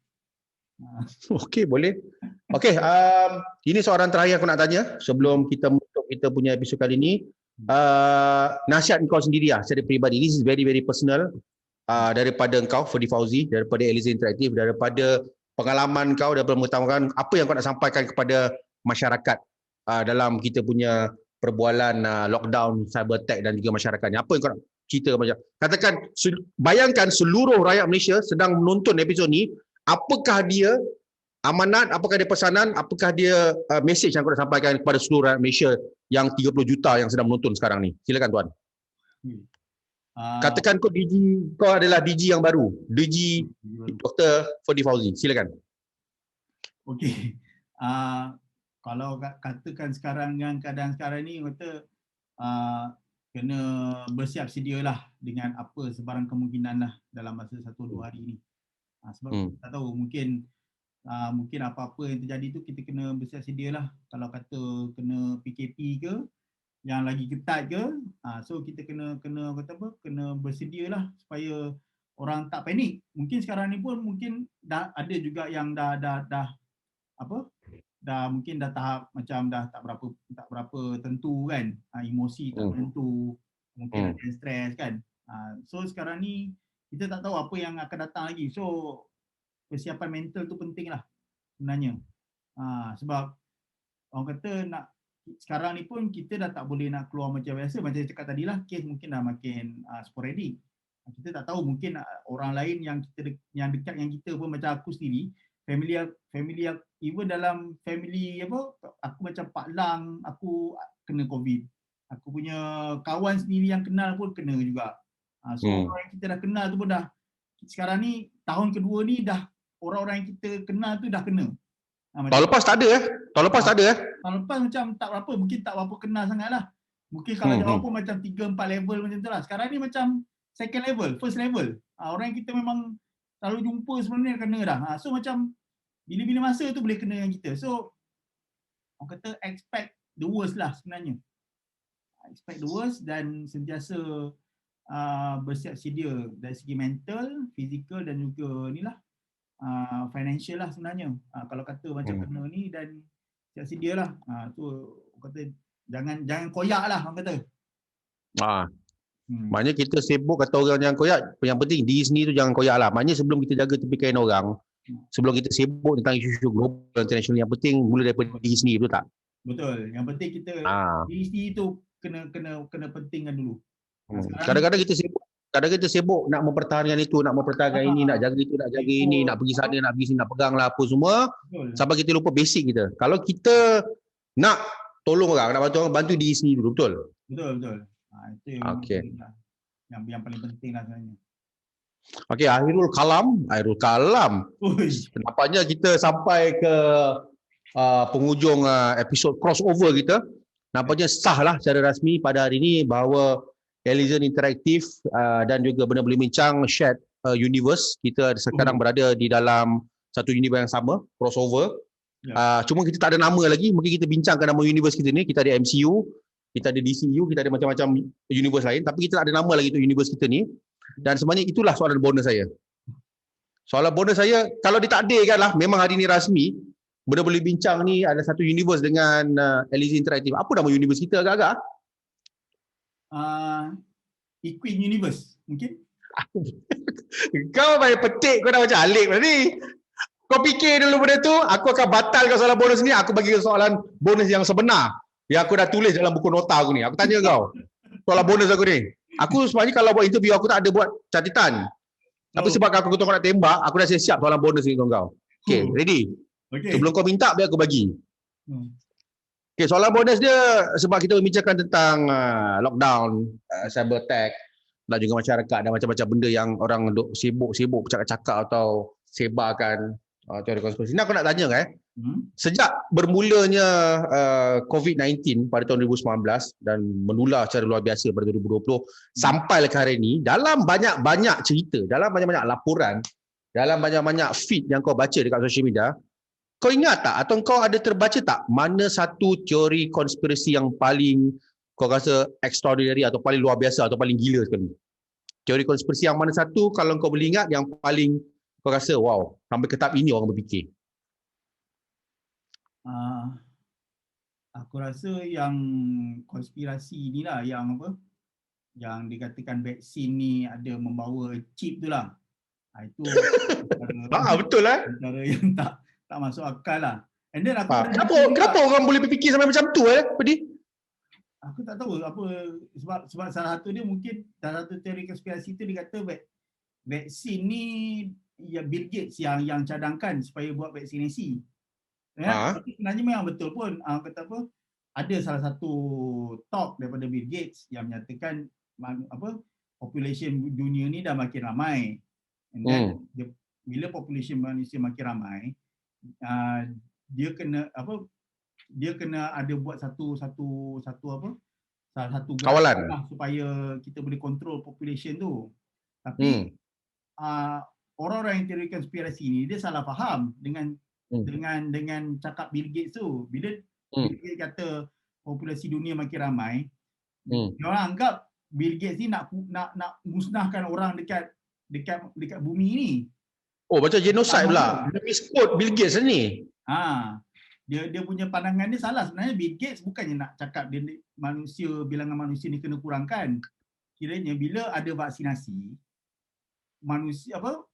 Okey, boleh. Okey, ini soalan terakhir aku nak tanya sebelum kita menutup kita punya episod kali ni. nasihat kau sendiri lah secara peribadi. This is very very personal, daripada engkau Ferdy Fauzi, daripada Eliza Interactive, daripada pengalaman kau, daripada pengetahuan apa yang kau nak sampaikan kepada masyarakat dalam kita punya perbualan lockdown, cyber attack dan juga masyarakat ni. Apa yang kau nak cerita macam? Katakan, bayangkan seluruh rakyat Malaysia sedang menonton episod ni, apakah dia amanat, apakah dia pesanan, apakah dia message yang kau nak sampaikan kepada seluruh rakyat Malaysia yang 30 juta yang sedang menonton sekarang ni? Silakan tuan. Katakan kau adalah DG yang baru, DG Dr. Ferdy Fauzi. Silakan. Okey. Kalau katakan sekarang dengan keadaan sekarang ni, kata kena bersiap sedialah dengan apa sebarang kemungkinan lah dalam masa 1-2 hari ni. Sebab kita tak tahu, mungkin apa-apa yang terjadi tu kita kena bersiap sedialah. Kalau kata kena PKP ke, yang lagi ketat ke, so kita kena bersedialah supaya orang tak panik. Mungkin sekarang ni pun mungkin dah ada juga yang mungkin dah tahap macam dah tak berapa tentu kan, emosi tak tentu, mungkin ada stres kan. So sekarang ni kita tak tahu apa yang akan datang lagi. So persiapan mental tu penting lah sebenarnya. Sebab orang kata sekarang ni pun kita dah tak boleh nak keluar macam biasa. Macam saya cakap tadi lah, kes mungkin dah makin sporadik. Kita tak tahu, mungkin orang lain yang dekat yang kita pun, macam aku sendiri, family even dalam family aku macam Pak Lang, aku kena COVID. Aku punya kawan sendiri yang kenal pun kena juga. So orang yang kita dah kenal tu pun dah, sekarang ni tahun kedua ni dah orang-orang yang kita kenal tu dah kena. Tahun lepas tak ada Tahun lepas tak ada Tahun lepas macam tak berapa, mungkin tak berapa kenal sangat lah. Mungkin kalau jauh pun macam 3-4 level macam tu lah. Sekarang ni macam second level, first level. Orang yang kita memang selalu jumpa sebelum ni kena dah. So macam bila-bila masa tu boleh kena yang kita. So orang kata expect the worst lah sebenarnya. Expect the worst dan sentiasa bersiap sedia dari segi mental, fizikal dan juga inilah financial lah sebenarnya. Kalau kata macam kena ni dan siap sedia lah. Tu kata jangan koyak lah orang kata. Maknanya kita sibuk kata orang jangan koyak, yang penting diri sendiri tu jangan koyak lah. Maknanya sebelum kita jaga tepi kain orang, sebelum kita sibuk tentang isu-isu global international, yang penting mula daripada diri sendiri, betul tak? Betul. Yang penting kita diri sendiri tu kena pentingkan dulu. Kadang-kadang kita sibuk nak mempertahankan itu, nak mempertahankan ini, nak jaga itu, nak jaga ini, nak pergi sana, nak pergi sini, nak pegang lah apa semua. Betul. Sampai kita lupa basic kita. Kalau kita nak tolong orang, nak bantu orang, bantu diri sendiri dulu, betul? Betul. Itu yang paling penting lah sebenarnya. Okey, Akhirul Kalam. Nampaknya kita sampai ke penghujung episod crossover kita. Nampaknya sah lah secara rasmi pada hari ini bahawa Eliza Interactive dan juga Benda Boleh Bincang shared universe. Kita sekarang berada di dalam satu universe yang sama, crossover. Cuma kita tak ada nama lagi. Mungkin kita bincangkan nama universe kita ni. Kita ada MCU, kita ada DCU, kita ada macam-macam universe lain. Tapi kita tak ada nama lagi untuk universe kita ni. Dan sebenarnya itulah soalan bonus saya. Soalan bonus saya, kalau ditakdirkan lah, memang hari ni rasmi, Benda Boleh Bincang ni ada satu universe dengan Eliza Interactive. Apa nama universe kita agak-agak? Equine Universe mungkin. Kau main petik, kau dah macam Alik tadi. Kau fikir dulu benda tu, aku akan batalkan soalan bonus ni, aku bagi soalan bonus yang sebenar yang aku dah tulis dalam buku nota aku ni. Aku tanya kau soalan bonus aku ni. Aku sebenarnya kalau buat interview aku tak ada buat catatan. Tapi sebab aku tahu kau nak tembak, aku dah siap soalan bonus ni kau. Okay, ready? Sebelum kau minta, biar aku bagi. Okay, soalan bonus dia sebab kita bincangkan tentang lockdown, cyber attack dan juga masyarakat dan macam-macam benda yang orang duk sibuk bercakap-cakap atau sebarkan teori konspirasi. Nak aku nak tanya sejak bermulanya COVID-19 pada tahun 2019 dan menular secara luar biasa pada 2020 sampai ke hari ini, dalam banyak-banyak cerita, dalam banyak-banyak laporan, dalam banyak-banyak feed yang kau baca dekat social media, kau ingat tak atau kau ada terbaca tak mana satu teori konspirasi yang paling kau rasa extraordinary atau paling luar biasa atau paling gila sekali? Teori konspirasi yang mana satu kalau kau boleh ingat yang paling kau rasa wow, sampai ke tahap ini orang berfikir? Aku rasa yang konspirasi ni lah, yang apa, yang dikatakan vaksin ni ada membawa chip tu lah. Itu Betul lah. antara yang tak masuk akal lah. And then aku pernah Kenapa, baca juga, kenapa orang boleh berfikir sampai macam tu Pedi? aku tak tahu apa sebab salah satu dia mungkin, salah satu teori konspirasi tu dia kata vaksin ni ya Bill Gates yang cadangkan supaya buat vaksinasi. Ya, tapi sebenarnya memang betul pun, kata apa, ada salah satu talk daripada Bill Gates yang menyatakan apa, population dunia ni dah makin ramai. And then bila population manusia makin ramai, dia kena apa, dia kena ada buat satu apa, salah satu kawalan supaya kita boleh kontrol population tu. Tapi orang-orang yang teori konspirasi ni dia salah faham dengan cakap Bill Gates tu. Bila Bill Gates kata populasi dunia makin ramai, dia orang anggap Bill Gates ni nak musnahkan orang dekat bumi ni. Oh, macam genocide pula. Dia misquote Bill Gates ni. Dia punya pandangan dia salah. Sebenarnya Bill Gates bukannya nak cakap dia bilangan manusia ni kena kurangkan. Kiranya bila ada vaksinasi, manusia apa,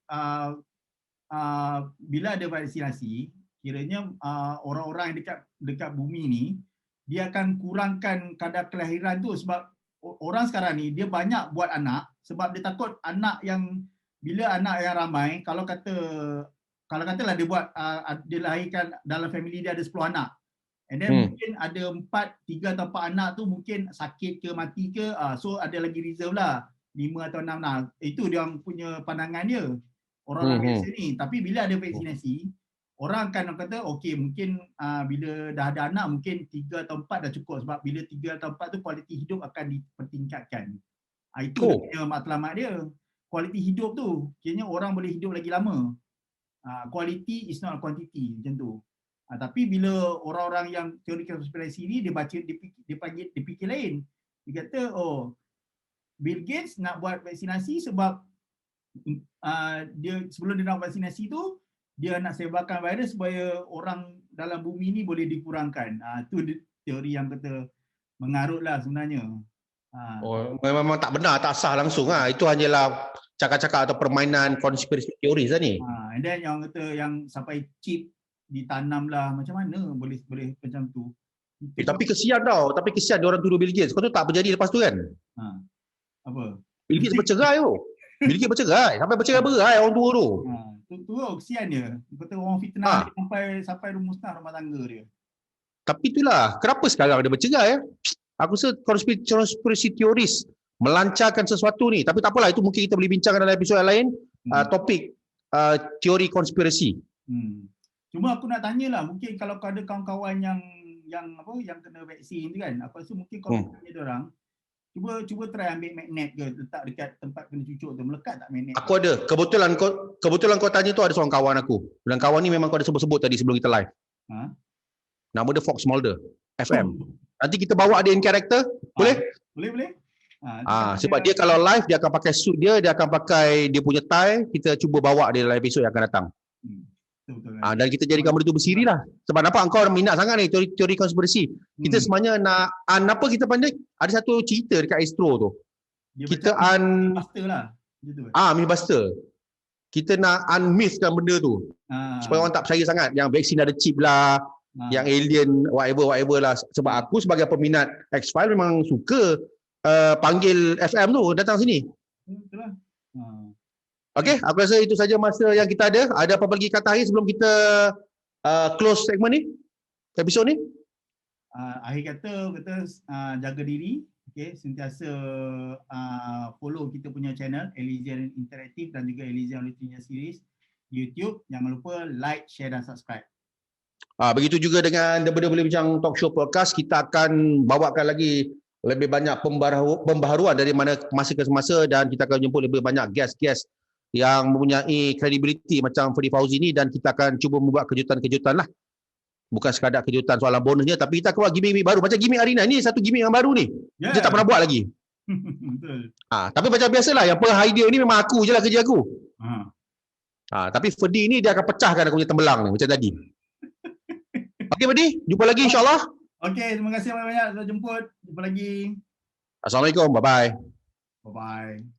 bila ada vaksinasi, kiranya orang-orang yang dekat bumi ni dia akan kurangkan kadar kelahiran tu, sebab orang sekarang ni dia banyak buat anak sebab dia takut anak yang, bila anak yang ramai, kalau katalah dia buat dia lahirkan dalam family dia ada 10 anak. And then mungkin ada 3 atau 4 anak tu mungkin sakit ke mati ke, so ada lagi reserve lah 5 atau 6. Nah, itu dia orang punya pandangan dia. Orang-orang biasa ni. Tapi bila ada vaksinasi, orang akan kata okey, mungkin bila dah ada anak mungkin 3 atau 4 dah cukup, sebab bila 3 atau 4 tu kualiti hidup akan dipertingkatkan. Itu dia punya matlamat dia. Kualiti hidup tu, kiranya orang boleh hidup lagi lama. Quality is not quantity, macam tu. Tapi bila orang-orang yang teori konspirasi ni dia fikir lain. Dia kata Bill Gates nak buat vaksinasi sebab dia sebelum dia nak vaksinasi tu dia nak sebarkan virus supaya orang dalam bumi ni boleh dikurangkan. Tu teori yang kata mengarut lah sebenarnya. Memang tak benar, tak sah langsung. Itu hanyalah cakap-cakap atau permainan konspirasi teori lah ni. And then yang kata yang sampai chip ditanam lah, macam mana boleh macam tu. Tapi kesian tau, dia orang tuduh Bill Gates. Kau tu tak berjadi lepas tu kan? Apa? Bill Gates bercerai tu. Bill Gates bercerai, sampai bercerai-berai orang tua tu. Tu kesian dia. Kata orang fitnah dia sampai musnah rumah tangga dia. Tapi itulah, kenapa sekarang dia bercerai? Aku rasa konspirasi teoris melancarkan sesuatu ni. Tapi tak apalah, itu mungkin kita boleh bincangkan dalam episod yang lain. Topik teori konspirasi. Cuma aku nak tanyalah, mungkin kalau kau ada kawan-kawan yang kena vaksin tu kan, aku rasa mungkin kau tanya dia orang, cuba try ambil magnet ke, letak dekat tempat kena cucuk tu, melekat tak magnet? Aku ada. Kebetulan kau tanya tu, ada seorang kawan aku. Dan kawan ni memang kau ada sebut-sebut tadi sebelum kita live. Nama dia Fox Mulder FM. Nanti kita bawa dia in character, boleh? Boleh. Sebab dia kalau live dia akan pakai suit dia akan pakai dia punya tie. Kita cuba bawa dia dalam episod yang akan datang. Betul. Dan kita jadikan benda tu bersiri lah. Sebab nampak engkau minat sangat ni teori konspirasi. Kita sebenarnya nak apa kita pandai, ada satu cerita dekat Astro tu. Kita Mythbuster lah. Mythbuster. Kita nak unmythkan benda tu. Supaya orang tak percaya sangat yang vaksin ada chip lah, yang alien whatever lah. Sebab aku sebagai peminat X-File memang suka panggil FM tu datang sini. Betul lah. Okey, aku rasa itu saja masa yang kita ada. Ada apa lagi kata akhir sebelum kita close segmen ni? Episod ni? Akhir kata jaga diri, sentiasa follow kita punya channel Elysian Interactive dan juga Elysian Literature Series YouTube. Jangan lupa like, share dan subscribe. Begitu juga dengan daripada Boleh Bincang Talk Show Podcast, kita akan bawakan lagi lebih banyak pembaharuan dari mana masa ke semasa, dan kita akan jemput lebih banyak guest-guest yang mempunyai credibility macam Ferdy Fauzi ni, dan kita akan cuba membuat kejutan-kejutan lah. Bukan sekadar kejutan soalan bonusnya, tapi kita keluar gimmick baru. Macam gimmick Arina ni, satu gimmick yang baru ni. Kita tak pernah buat lagi. Betul. Tapi macam biasalah, yang idea ni memang aku je lah kerja aku. Tapi Ferdy ni dia akan pecahkan aku punya tembelang ni macam tadi. Okey Ferdy, jumpa lagi insyaAllah. Okey, terima kasih banyak-banyak sudah jemput. Jumpa lagi. Assalamualaikum. Bye-bye. Bye-bye.